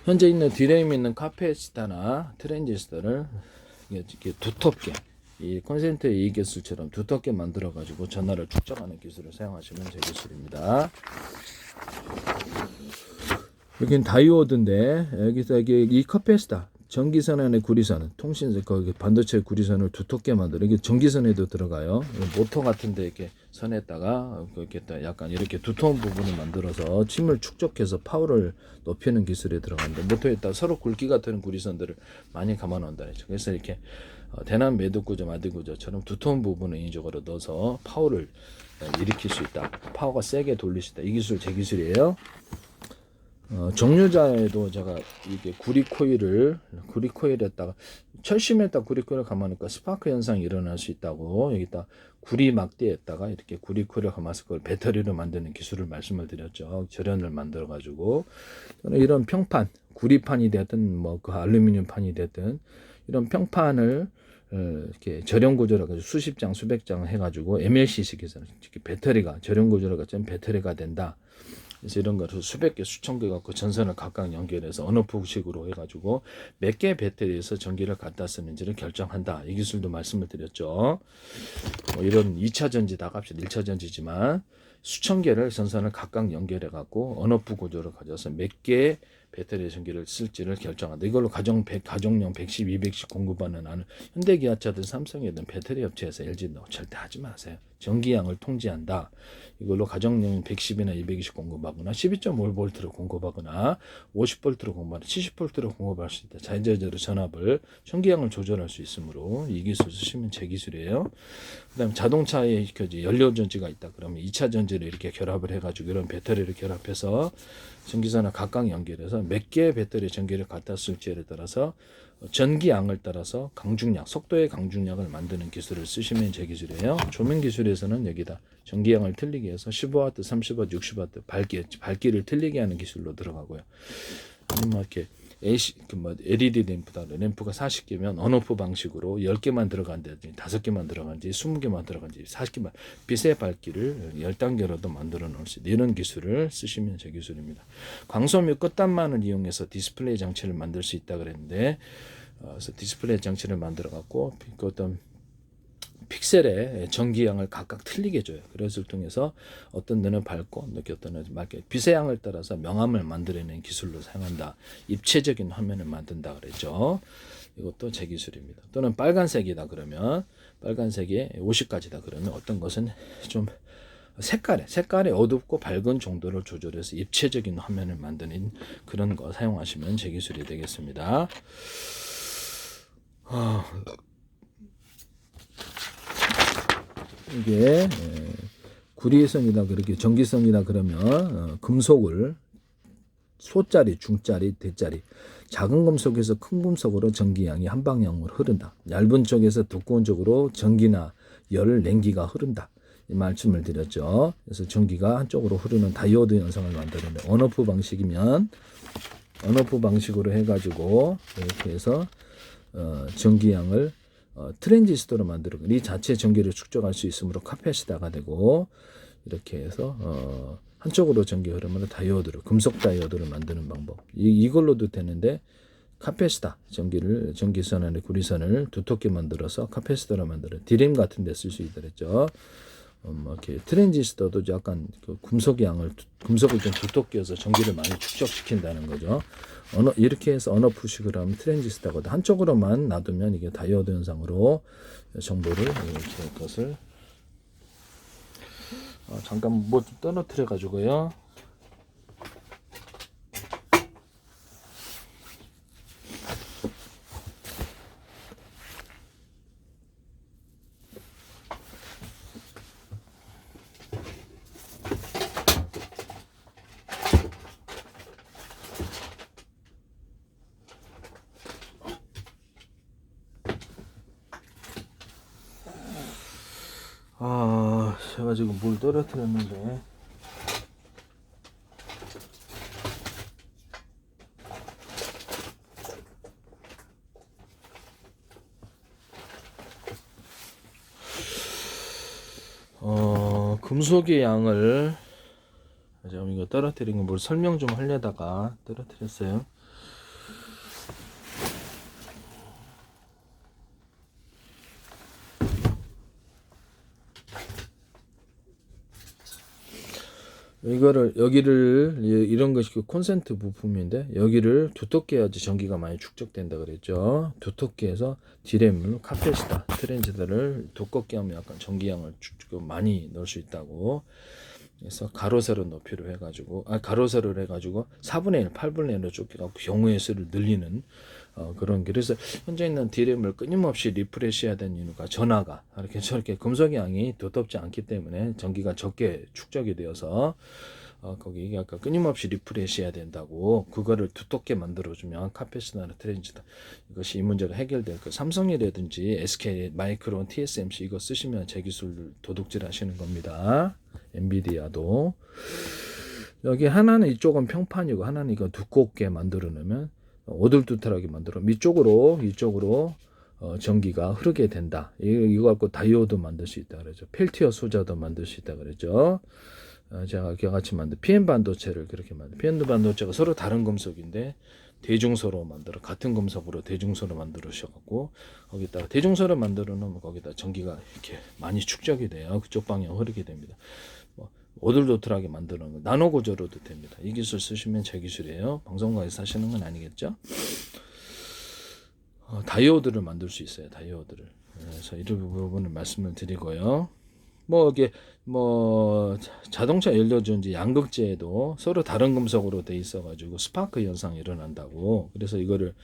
[SPEAKER 1] 현재 있는 디램이 있는 카페시타나 트랜지스터를 이렇게 두텁게 이 콘센트 이익 기술처럼 두텁게 만들어 가지고 전하를 축적하는 기술을 사용하시면 제 기술입니다. 여긴 다이오드인데 여기서 이 카페시타 전기선 안에 구리선, 통신선, 거기 반도체 구리선을 두텁게 만들어. 이게 전기선에도 들어가요. 모터 같은데 이렇게 선에다가 이렇게 약간 이렇게 두터운 부분을 만들어서 침을 축적해서 파워를 높이는 기술에 들어가는데 모터에다 서로 굵기가 되는 구리선들을 많이 감아놓는다 했죠. 그래서 이렇게 대남 매듭 구조, 마디 구조처럼 두터운 부분을 인위적으로 넣어서 파워를 일으킬 수 있다. 파워가 세게 돌릴 수 있다. 이 기술 제 기술이에요. 정류자에도 제가 이게 구리 코일에다가 철심에다 구리 코일을 감아놓으니까 스파크 현상이 일어날 수 있다고 여기다 구리 막대에다가 이렇게 구리 코일을 감아서 그걸 배터리로 만드는 기술을 말씀을 드렸죠. 절연을 만들어 가지고 이런 평판, 구리판이 되든 뭐 그 알루미늄 판이 되든 이런 평판을 이렇게 절연 구조로 가지고 수십 장, 수백 장 해가지고 MLC식에서 배터리가 절연 구조로 가지고 배터리가 된다. 그래서 이런 거를 수백 개, 수천 개 갖고 전선을 각각 연결해서 언어폭식으로 해가지고 몇 개의 배터리에서 전기를 갖다 쓰는지를 결정한다. 이 기술도 말씀을 드렸죠. 이런 2차 전지 다 값이 1차 전지지만 수천 개를 전선을 각각 연결해갖고 언어폭 구조를 가져서 몇 개의 배터리 전기를 쓸지를 결정한다. 이걸로 가정용 110, 200씩 공급하는 현대기아차든 삼성이든 배터리 업체에서 LG도 절대 하지 마세요. 전기량을 통제한다. 이걸로 가정용 110이나 220 공급하거나 12.5V를 공급하거나 50V를 공급하거나 70V를 공급할 수 있다. 자연제어로 전압을 전기량을 조절할 수 있으므로 이 기술 쓰시면 제 기술이에요. 그 다음에 자동차에 연료전지가 있다. 그러면 2차 전지를 이렇게 결합을 해가지고 이런 배터리를 결합해서 전기선을 각각 연결해서 몇 개의 배터리 전기를 갖다 쓸지에 따라서 전기양을 따라서 강중량, 속도의 강중량을 만드는 기술을 쓰시면 제 기술이에요. 조명 기술에서는 여기다 전기양을 틀리게 해서 15W, 30W, 60W 밝기를 틀리게 하는 기술로 들어가고요. 아니면 이렇게 LED 램프가 40개면 언오프 방식으로 10개만 들어간다든지 5개만 들어간지 20개만 들어간지 40개만 빛의 밝기를 10단계로도 만들어 놓을 수 있는 이런 기술을 쓰시면 제 기술입니다. 광섬유 끝단만을 이용해서 디스플레이 장치를 만들 수 있다 그랬는데 그래서 디스플레이 장치를 만들어 갖고 그 어떤 픽셀의 전기양을 각각 틀리게 줘요. 그것을 통해서 어떤 데는 밝고 어떤 데는 맑게 빛의 양을 따라서 명암을 만들어내는 기술로 사용한다. 입체적인 화면을 만든다 그랬죠. 이것도 제 기술입니다. 또는 빨간색이다 그러면 빨간색에 50가지다 그러면 어떤 것은 좀 색깔의 어둡고 밝은 정도를 조절해서 입체적인 화면을 만드는 그런 거 사용하시면 제 기술이 되겠습니다. 이게 구리선이다 그렇게 전기선이다 그러면 금속을 소짜리, 중짜리, 대짜리 작은 금속에서 큰 금속으로 전기양이 한 방향으로 흐른다. 얇은 쪽에서 두꺼운 쪽으로 전기나 열, 냉기가 흐른다. 이 말씀을 드렸죠. 그래서 전기가 한쪽으로 흐르는 다이오드 현상을 만드는데 언오프 방식이면 언오프 방식으로 해가지고 이렇게 해서 전기양을 트랜지스터로 만들고 이 자체 전기를 축적할 수 있으므로 카페시타가 되고 이렇게 해서 한쪽으로 전기 흐르면 다이오드를 금속 다이오드를 만드는 방법 이걸로도 되는데 카페시타 전기선 안에 구리선을 두텁게 만들어서 카페시타로 만들어 디램 같은 데 쓸 수 있더랬죠. 이렇게 트랜지스터도 약간 그 금속을 좀 두텁게 해서 전기를 많이 축적시킨다는 거죠. 이렇게 해서 언어푸식을 하면 트랜지스터거든. 한쪽으로만 놔두면 이게 다이오드 현상으로 정보를 이렇게 것을 잠깐 뭐 좀 떨어뜨려 가지고요. 제가 지금 물 떨어뜨렸는데 금속의 양을 제가 이거 떨어뜨린 거 뭘 설명 좀 하려다가 떨어뜨렸어요. 이거를 여기를 이런 것이 그 콘센트 부품인데 여기를 두텁게 해야지 전기가 많이 축적된다 그랬죠. 두텁게 해서 D램을 카패시터 트랜지스터를 두껍게 하면 약간 전기량을 많이 넣을 수 있다고. 그래서 가로 세로 높이로 해가지고 가로 세로를 해가지고 4분의 1, 8분의 1로 좁혀갖고 경우의 수를 늘리는 그런. 그래서 현재 있는 D램을 끊임없이 리프레시해야 되는 이유가 전하가 이렇게 저렇게 금속 양이 두텁지 않기 때문에 전기가 적게 축적이 되어서 거기 아까 끊임없이 리프레시해야 된다고. 그거를 두텁게 만들어주면 카패시터나 트랜지스터 이것이 이 문제가 해결될 그 삼성이라든지 SK 마이크론 TSMC 이거 쓰시면 제 기술 도둑질 하시는 겁니다. 엔비디아도 여기 하나는 이쪽은 평판이고 하나는 이거 두껍게 만들어 놓으면 오돌두털하게 만들어 이쪽으로 전기가 흐르게 된다. 이거 갖고 다이오드 만들 수 있다 그러죠. 펠티어 소자도 만들 수 있다 그랬죠. 제가 같이 만든 PM 반도체를 그렇게 만든. PM 반도체가 서로 다른 금속인데 대중소로 만들어 같은 금속으로 대중소로 만들으셔갖고 거기다가 대중소를 만들어 놓으면 거기다 전기가 이렇게 많이 축적이 돼요. 그쪽 방향 흐르게 됩니다. 오돌도돌하게 만들어 놓은 나노 구조로도 됩니다. 이 기술 쓰시면 제 기술이에요. 방송국에서 하시는 건 아니겠죠? 다이오드를 만들 수 있어요. 다이오드를. 그래서 이런 부분을 말씀을 드리고요. 이게 자동차 연료전지 양극재에도 서로 다른 금속으로 돼 있어가지고 스파크 현상이 일어난다고. 그래서 이거를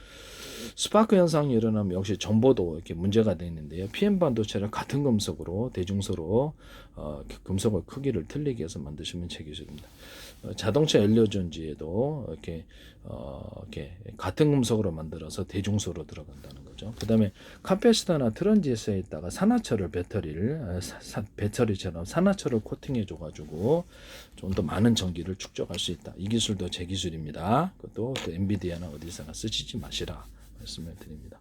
[SPEAKER 1] 스파크 현상이 일어나면 역시 전보도 이렇게 문제가 되는데요. PM 반도체를 같은 금속으로 대중소로 금속의 크기를 틀리게 해서 만드시면 제 기술입니다. 자동차 연료전지에도 이렇게 같은 금속으로 만들어서 대중소로 들어간다는 거죠. 그 다음에 카패시터나 트랜지스터에다가 산화철을 배터리처럼 산화철을 코팅해 줘가지고 좀 더 많은 전기를 축적할 수 있다. 이 기술도 제 기술입니다. 그것도 또 엔비디아나 어디서나 쓰시지 마시라 말씀을 드립니다.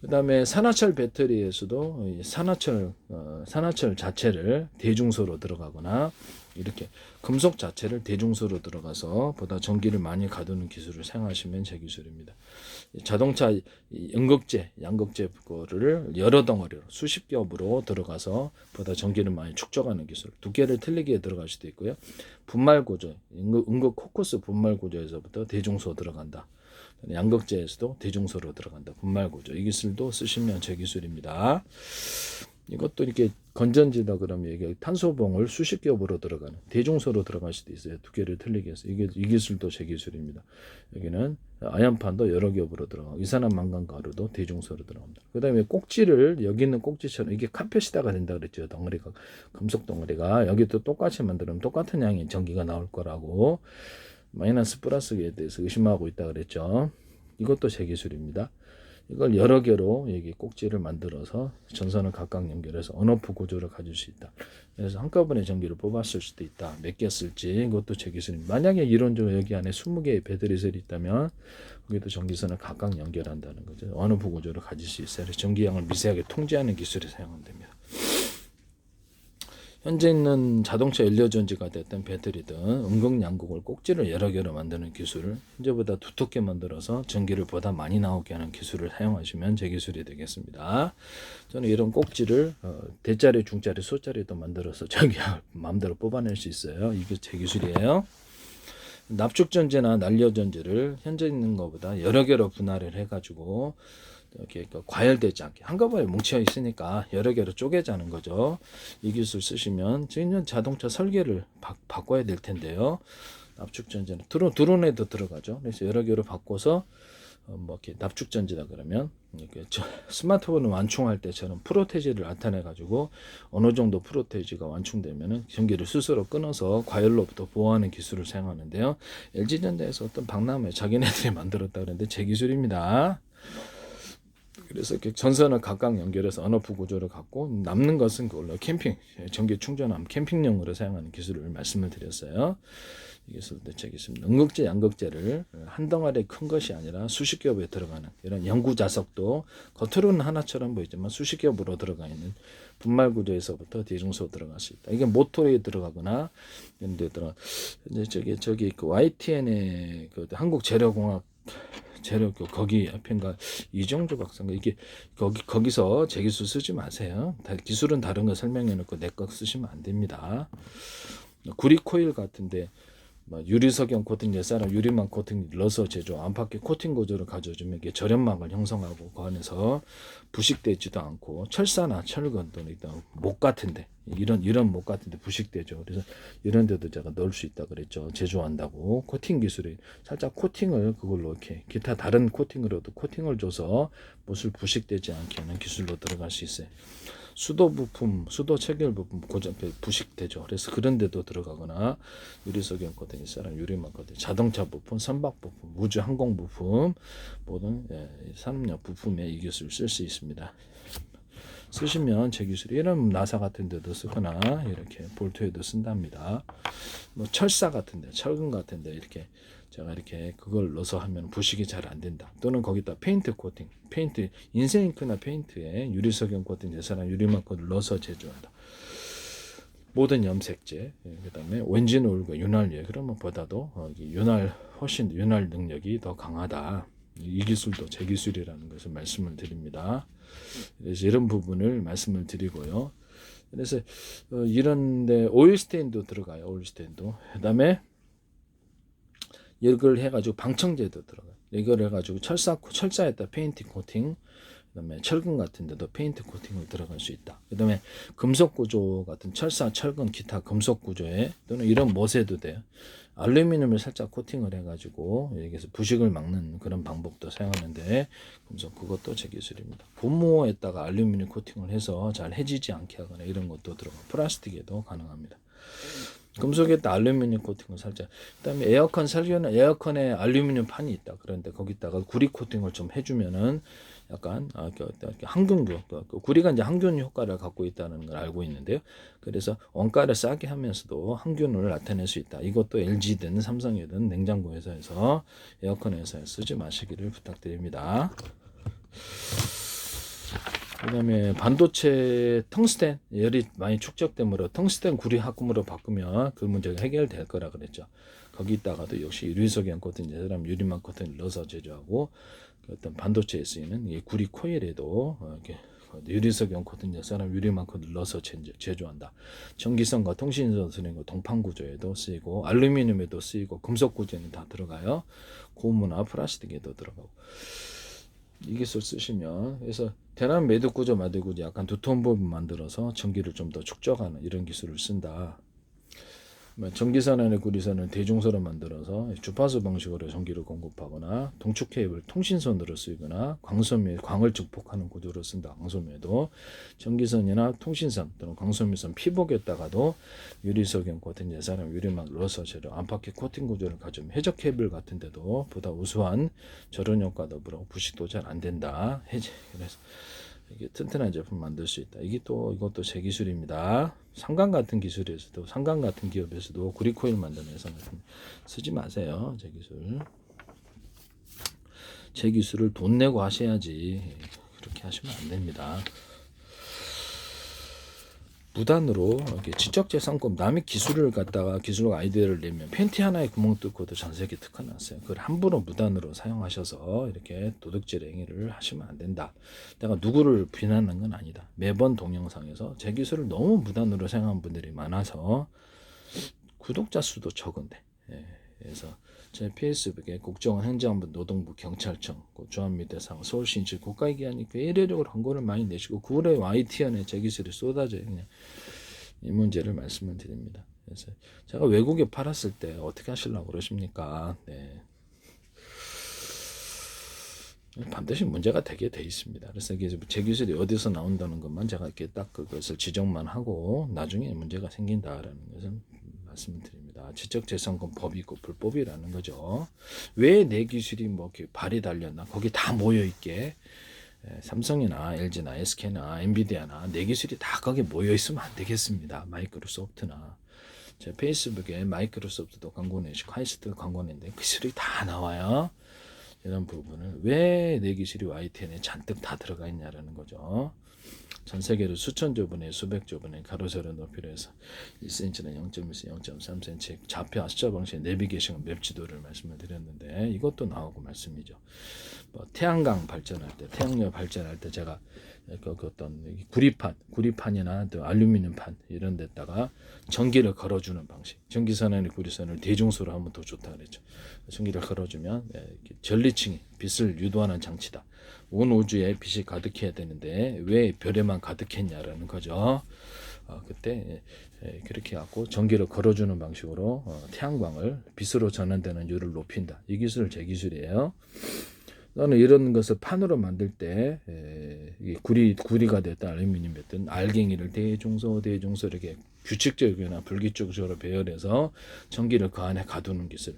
[SPEAKER 1] 그 다음에 산화철 배터리에서도 산화철 자체를 대중소로 들어가거나 이렇게 금속 자체를 대중소로 들어가서 보다 전기를 많이 가두는 기술을 사용하시면 제 기술입니다. 자동차 양극재 거를 여러 덩어리로 수십 겹으로 들어가서 보다 전기를 많이 축적하는 기술. 두께를 틀리게 들어갈 수도 있고요. 분말 구조, 음극 코커스 분말 구조에서부터 대중소 들어간다. 양극재에서도 대중소로 들어간다. 분말 구조. 이 기술도 쓰시면 제 기술입니다. 이것도 이렇게 건전지다 그러면 이게 탄소봉을 수십 겹으로 들어가는 대중소로 들어갈 수도 있어요. 두께를 틀리게 해서. 이 기술도 제 기술입니다. 여기는 아연판도 여러 겹으로 들어가고 이산화 망간 가루도 대중소로 들어갑니다. 그 다음에 꼭지를 여기 있는 꼭지처럼 이게 카패시터가 된다 그랬죠. 덩어리가 금속 덩어리가 여기도 똑같이 만들면 똑같은 양의 전기가 나올 거라고 마이너스 플러스에 대해서 의심하고 있다 그랬죠. 이것도 제 기술입니다. 이걸 여러 개로 여기 꼭지를 만들어서 전선을 각각 연결해서 온오프 구조를 가질 수 있다. 그래서 한꺼번에 전기를 뽑았을 수도 있다. 몇 개 쓸지 이것도 제 기술입니다. 만약에 이론적으로 여기 안에 20개의 배터리셀이 있다면 거기도 전기선을 각각 연결한다는 거죠. 온오프 구조를 가질 수 있어요. 그래서 전기량을 미세하게 통제하는 기술을 사용하면 됩니다. 현재 있는 자동차 연료전지가 됐든 배터리든 음극 양극을 꼭지를 여러 개로 만드는 기술을 현재보다 두텁게 만들어서 전기를 보다 많이 나오게 하는 기술을 사용하시면 제 기술이 되겠습니다. 저는 이런 꼭지를 대자리, 중자리, 소자리도 만들어서 전기를 마음대로 뽑아낼 수 있어요. 이게 제 기술이에요. 납축전지나 난료전지를 현재 있는 것보다 여러 개로 분할을 해가지고 이렇게 과열되지 않게 한꺼번에 뭉쳐 있으니까 여러 개로 쪼개자는 거죠. 이 기술 쓰시면 저희는 자동차 설계를 바꿔야 될 텐데요. 납축전지는 드론에도 들어가죠. 그래서 여러 개로 바꿔서 이렇게 납축전지다 그러면 이렇게 스마트폰을 완충할 때처럼 프로테지를 나타내 가지고 어느 정도 프로테지가 완충되면은 전기를 스스로 끊어서 과열로부터 보호하는 기술을 사용하는데요. LG전자에서 어떤 박람회 자기네들이 만들었다 그랬는데 제 기술입니다. 그래서 이렇게 전선을 각각 연결해서 언어프 구조를 갖고 남는 것은 그걸로 캠핑, 전기 충전함, 캠핑용으로 사용하는 기술을 말씀을 드렸어요. 이 기술 대체 기술, 음극재, 양극재를 한 덩어리 큰 것이 아니라 수십 겹에 들어가는 이런 연구 자석도 겉으로는 하나처럼 보이지만 수십 겹으로 들어가 있는 분말 구조에서부터 대중소 들어갈 수 있다. 이게 모터에 들어가거나 이런 데 들어. 이제 저기 그 YTN의 그 한국 재료공학 재료 거기 앞인가 이정조 박사인가 이게 거기서 제 기술 쓰지 마세요. 기술은 다른 거 설명해 놓고 내 거 쓰시면 안 됩니다. 구리 코일 같은데 유리석영 코팅 옛사람 유리막 코팅 넣어서 제조 안팎의 코팅 구조를 가져주면 이게 절연막을 형성하고 그 안에서 부식되지도 않고 철사나 철근 또는 목 같은데 이런 목 같은데 부식되죠. 그래서 이런 데도 제가 넣을 수 있다 그랬죠. 제조한다고 코팅 기술이 살짝 코팅을 그걸로 이렇게 기타 다른 코팅으로도 코팅을 줘서 못을 부식되지 않게 하는 기술로 들어갈 수 있어요. 수도 부품, 수도 체결 부품 고정 부식되죠. 그래서 그런 데도 들어가거나 유리석영 코팅, 사람 유리막 코팅, 자동차 부품, 선박 부품, 우주 항공 부품 모든 산업용 부품에 이 기술 쓸 수 있습니다. 쓰시면 제 기술이 이런 나사 같은 데도 쓰거나 이렇게 볼트에도 쓴답니다. 뭐 철사 같은 데, 철근 같은 데 이렇게 제가 이렇게 그걸 넣어서 하면 부식이 잘 안 된다. 또는 거기다 페인트 코팅, 페인트 인쇄잉크나 페인트에 유리석영 코팅, 대사랑 유리막을 넣어서 제조한다. 모든 염색제, 그다음에 왠진 오일과 윤활유 그러면 보다도 훨씬 윤활 능력이 더 강하다. 이 기술도 제 기술이라는 것을 말씀을 드립니다. 그래서 이런 부분을 말씀을 드리고요. 그래서 이런데 오일 스테인도 들어가요. 오일 스테인도. 그다음에 이걸 해가지고 방청제도 들어가요. 이걸 해가지고 철사에다 페인팅 코팅, 그다음에 철근 같은 데도 페인트 코팅을 들어갈 수 있다. 그다음에 금속 구조 같은 철사, 철근, 기타 금속 구조에 또는 이런 못에도 돼요. 알루미늄을 살짝 코팅을 해가지고 여기서 부식을 막는 그런 방법도 사용하는데 금속 그것도 제 기술입니다. 고무에다가 알루미늄 코팅을 해서 잘 해지지 않게 하거나 이런 것도 들어가고 플라스틱에도 가능합니다. 금속에다 알루미늄 코팅을 살짝. 그다음에 에어컨 살려는 에어컨에 알루미늄 판이 있다. 그런데 거기다가 구리 코팅을 좀 해주면은 약간 항균 구리가 이제 항균 효과를 갖고 있다는 걸 알고 있는데요. 그래서 원가를 싸게 하면서도 항균을 나타낼 수 있다. 이것도 LG든 삼성이든 냉장고 회사에서 에어컨 회사에 쓰지 마시기를 부탁드립니다. 그다음에 반도체 텅스텐 열이 많이 축적되므로 텅스텐 구리 합금으로 바꾸면 그 문제가 해결될 거라 그랬죠. 거기다가도 역시 유리석영 코팅 사람 유리막 코팅을 넣어서 제조하고 어떤 반도체에 쓰이는 이 구리 코일에도 이렇게 유리석영 코팅 사람 유리막 코팅을 넣어서 제조한다. 전기선과 통신선 쓰는 동판 구조에도 쓰이고 알루미늄에도 쓰이고 금속 구조에는 다 들어가요. 고무나 플라스틱에도 들어가고. 이 기술 쓰시면 그래서 대남 매듭 구조 만들고 약간 두터운 부분 만들어서 전기를 좀 더 축적하는 이런 기술을 쓴다. 전기선 안에 구리선을 대중소로 만들어서 주파수 방식으로 전기를 공급하거나 동축 케이블 통신선으로 쓰이거나 광소매 광을 증폭하는 구조로 쓴다. 광소매도 전기선이나 통신선 또는 광소매선 피복에다가도 유리석영 코팅 예사람 유리막 넣어서 재료 안팎의 코팅 구조를 가지면 해적 케이블 같은 데도 보다 우수한 절연 효과 더불어 부식도 잘 안 된다. 그래서 이게 튼튼한 제품 만들 수 있다. 이것도 제 기술입니다. 상강 같은 기술에서도 상강 같은 기업에서도 구리코일 만드는 회사 같은 쓰지 마세요. 제 기술을 돈 내고 하셔야지 그렇게 하시면 안 됩니다. 무단으로 이렇게 지적재산권 남의 기술을 갖다가 기술 아이디어를 내면 팬티 하나에 구멍 뚫고도 전 세계 특허 났어요. 그걸 함부로 무단으로 사용하셔서 이렇게 도둑질 행위를 하시면 안 된다. 내가 누구를 비난하는 건 아니다. 매번 동영상에서 제 기술을 너무 무단으로 사용한 분들이 많아서 구독자 수도 적은데 그래서 제 페이스북에 국정원 행정부 노동부 경찰청 주한미대상 서울시인지 국가기관이 일회적으로 광고를 많이 내시고 9월에 YTN에 제 기술이 쏟아져요. 그냥 이 문제를 말씀을 드립니다. 그래서 제가 외국에 팔았을 때 어떻게 하시려고 그러십니까? 네. 반드시 문제가 되게 돼 있습니다. 그래서 제 기술이 어디서 나온다는 것만 제가 이렇게 딱 그것을 지적만 하고 나중에 문제가 생긴다라는 것을 말씀을 드립니다. 지적재산권 법이고 불법이라는 거죠. 왜 내 기술이 뭐 이렇게 발이 달렸나? 거기 다 모여 있게 삼성이나 LG나 SK나 엔비디아나 내 기술이 다 거기 모여 있으면 안 되겠습니다. 마이크로소프트나 제 페이스북에 마이크로소프트도 광고 내시고 카이스트도 광고 내는데 기술이 다 나와요. 이런 부분을 왜 내 기술이 YTN에 잔뜩 다 들어가 있냐라는 거죠. 전 세계로 수천조 분의 수백조 분의 가로세로 높이로 해서 1cm는 0.1cm, 0.3cm 좌표 숫자 방식의 내비게이션 맵 지도를 말씀을 드렸는데 이것도 나오고 말씀이죠. 뭐 태양광 발전할 때, 태양열 발전할 때 제가 그 어떤 구리판이나 또 알루미늄판 이런 데다가 전기를 걸어주는 방식, 전기선이나 구리선을 대중소로 하면 더 좋다 그랬죠. 전기를 걸어주면 전리층이 빛을 유도하는 장치다. 온 우주에 빛이 가득해야 되는데 왜 별에만 가득했냐라는 거죠. 그때 그렇게 갖고 전기를 걸어주는 방식으로 태양광을 빛으로 전환되는 율을 높인다. 이 기술 제 기술이에요. 저는 이런 것을 판으로 만들 때 구리가 됐든 알루미늄이 됐든 알갱이를 대중소 이렇게 규칙적이거나 불규칙적으로 배열해서 전기를 그 안에 가두는 기술.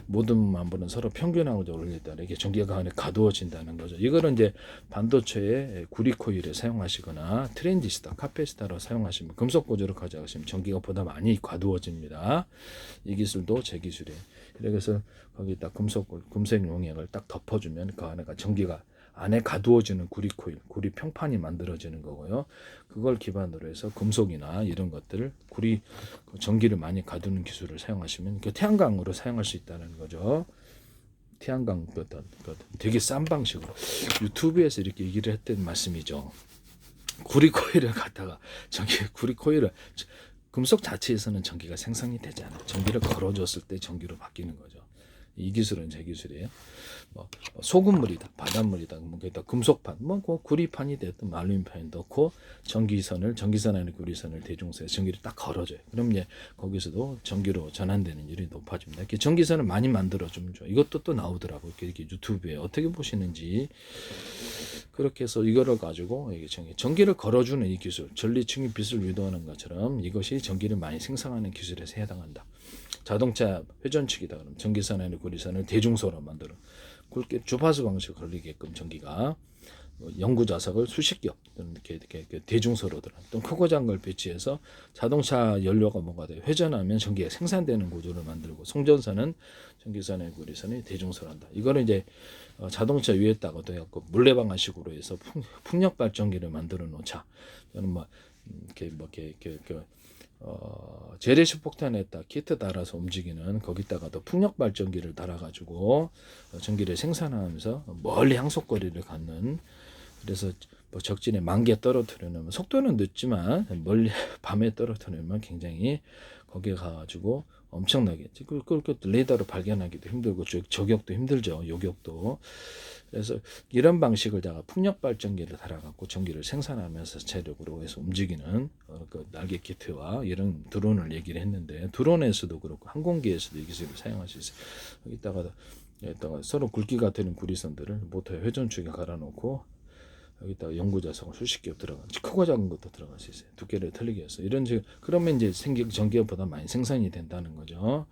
[SPEAKER 1] 모든 만물은 서로 평균하고 어울릴 때 이렇게 전기가 그 안에 가두어진다는 거죠. 이거는 이제 반도체에 구리 코일에 사용하시거나 트랜지스터, 카페시터로 사용하시면 금속 구조로 가져가시면 전기가 보다 많이 가두어집니다. 이 기술도 제 기술이에요. 그래서 거기다 금색 용액을 딱 덮어주면 그 안에가 전기가 안에 가두어지는 구리 코일, 구리 평판이 만들어지는 거고요. 그걸 기반으로 해서 금속이나 이런 것들을 전기를 많이 가두는 기술을 사용하시면 그 태양광으로 사용할 수 있다는 거죠. 태양광 되게 싼 방식으로 유튜브에서 이렇게 얘기를 했던 말씀이죠. 구리 코일을 갖다가 구리 코일을 금속 자체에서는 전기가 생성이 되지 않아요. 전기를 걸어줬을 때 전기로 바뀌는 거죠. 이 기술은 제 기술이에요. 소금물이다, 바닷물이다, 금속판, 구리판이 됐든 알루미늄판이 넣고 전기선 안에 구리선을 대중소에 전기를 딱 걸어줘요. 그럼 이제 거기서도 전기로 전환되는 율이 높아집니다. 이렇게 전기선을 많이 만들어주면 좋아요. 이것도 또 나오더라고요. 이렇게 유튜브에 어떻게 보시는지. 그렇게 해서 이거를 가지고 전기를 걸어주는 이 기술, 전리층이 빛을 유도하는 것처럼 이것이 전기를 많이 생성하는 기술에 해당한다. 자동차 회전축이다 그러면 전기선 안에 구리선을 대중소로 만들어 굵게 주파수 방식으로 걸리게끔 전기가 연구 좌석을 수십 겹 이렇게 대중소로 들어 또 크고 작은 걸 배치해서 자동차 연료가 뭐가 돼요 회전하면 전기가 생산되는 구조를 만들고 송전선은 전기선의 구리선이 대중소로 한다. 이거는 이제 자동차 위에다가도 해갖고 물레방아식으로 해서 풍력 발전기를 만들어 놓자. 저는 재래식 폭탄에다 키트 달아서 움직이는 거기다가도 풍력 발전기를 달아가지고 전기를 생산하면서 멀리 항속거리를 갖는 그래서 적진에 10,000개 떨어뜨려놓으면 속도는 늦지만 멀리 밤에 떨어뜨리면 굉장히 거기에 가가지고 엄청나게 그걸 레이더로 발견하기도 힘들고 저격도 힘들죠. 요격도. 그래서 이런 방식을 다가 풍력 발전기를 달아갖고 전기를 생산하면서 체력으로 해서 움직이는 그 날개 키트와 이런 드론을 얘기를 했는데 드론에서도 그렇고 항공기에서도 이 기술을 사용할 수 있어요. 여기다가 서로 굵기가 되는 구리선들을 모터에 회전축에 갈아놓고 여기다가 연구 자석을 수십 개 들어가, 크고 작은 것도 들어갈 수 있어요. 두께를 틀리게 해서 그러면 이제 전기가 보다 많이 생산이 된다는 거죠.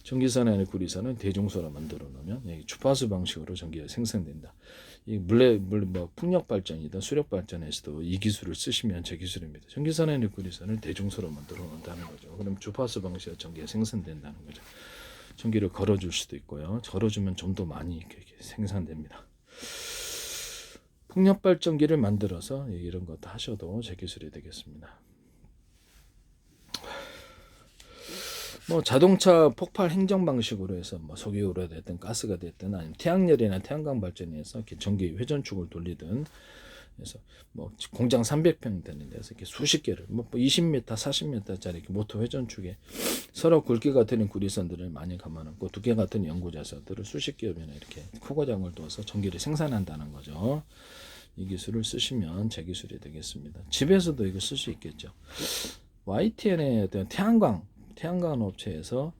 [SPEAKER 1] 전기선 안에 구리선은 대중소로 만들어 놓으면 주파수 방식으로 전기가 생성된다. 이 풍력 발전이든 수력 발전에서도 이 기술을 쓰시면 제 기술입니다. 전기선 안에 구리선을 대중소로 만들어 놓는다는 거죠. 그럼 주파수 방식으로 전기가 생성된다는 거죠. 전기를 걸어줄 수도 있고요. 걸어주면 좀 더 많이 이렇게 생산됩니다. 풍력 발전기를 만들어서 이런 것도 하셔도 제 기술이 되겠습니다. 자동차 폭발 행정 방식으로 해서 석유로 됐든 가스가 됐든 아니면 태양열이나 태양광 발전에서 이렇게 전기 회전축을 돌리든 그래서 공장 300평 되는 데서 이렇게 수십 개를 20m, 40m짜리 모터 회전축에 서로 굵기가 되는 구리선들을 많이 감아놓고 두께 같은 연구 자석들을 수십 개나 이렇게 크고 작은 걸 둬서 전기를 생산한다는 거죠. 이 기술을 쓰시면 제 기술이 되겠습니다. 집에서도 이거 쓸 수 있겠죠. YTN의 태양광 업체에서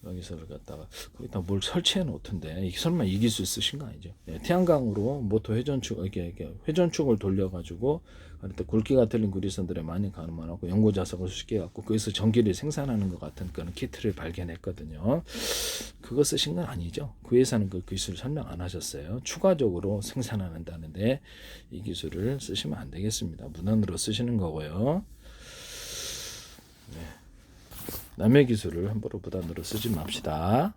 [SPEAKER 1] 기술을 갖다가 거기다 뭘 설치해 놓던데 이게 설마 이 기술 쓰신 거 아니죠? 예, 태양광으로 모터 회전축 이렇게 회전축을 돌려가지고 또 굵기가 틀린 구리선들에 많이 가늠하고 연고 자석을 쉽게 갖고 거기서 전기를 생산하는 것 같은 그런 키트를 발견했거든요. 그거 쓰신 건 아니죠? 그 회사는 그 기술 설명 안 하셨어요. 추가적으로 생산한다는데 이 기술을 쓰시면 안 되겠습니다. 무난으로 쓰시는 거고요. 남의 기술을 함부로 무단으로 쓰지 맙시다.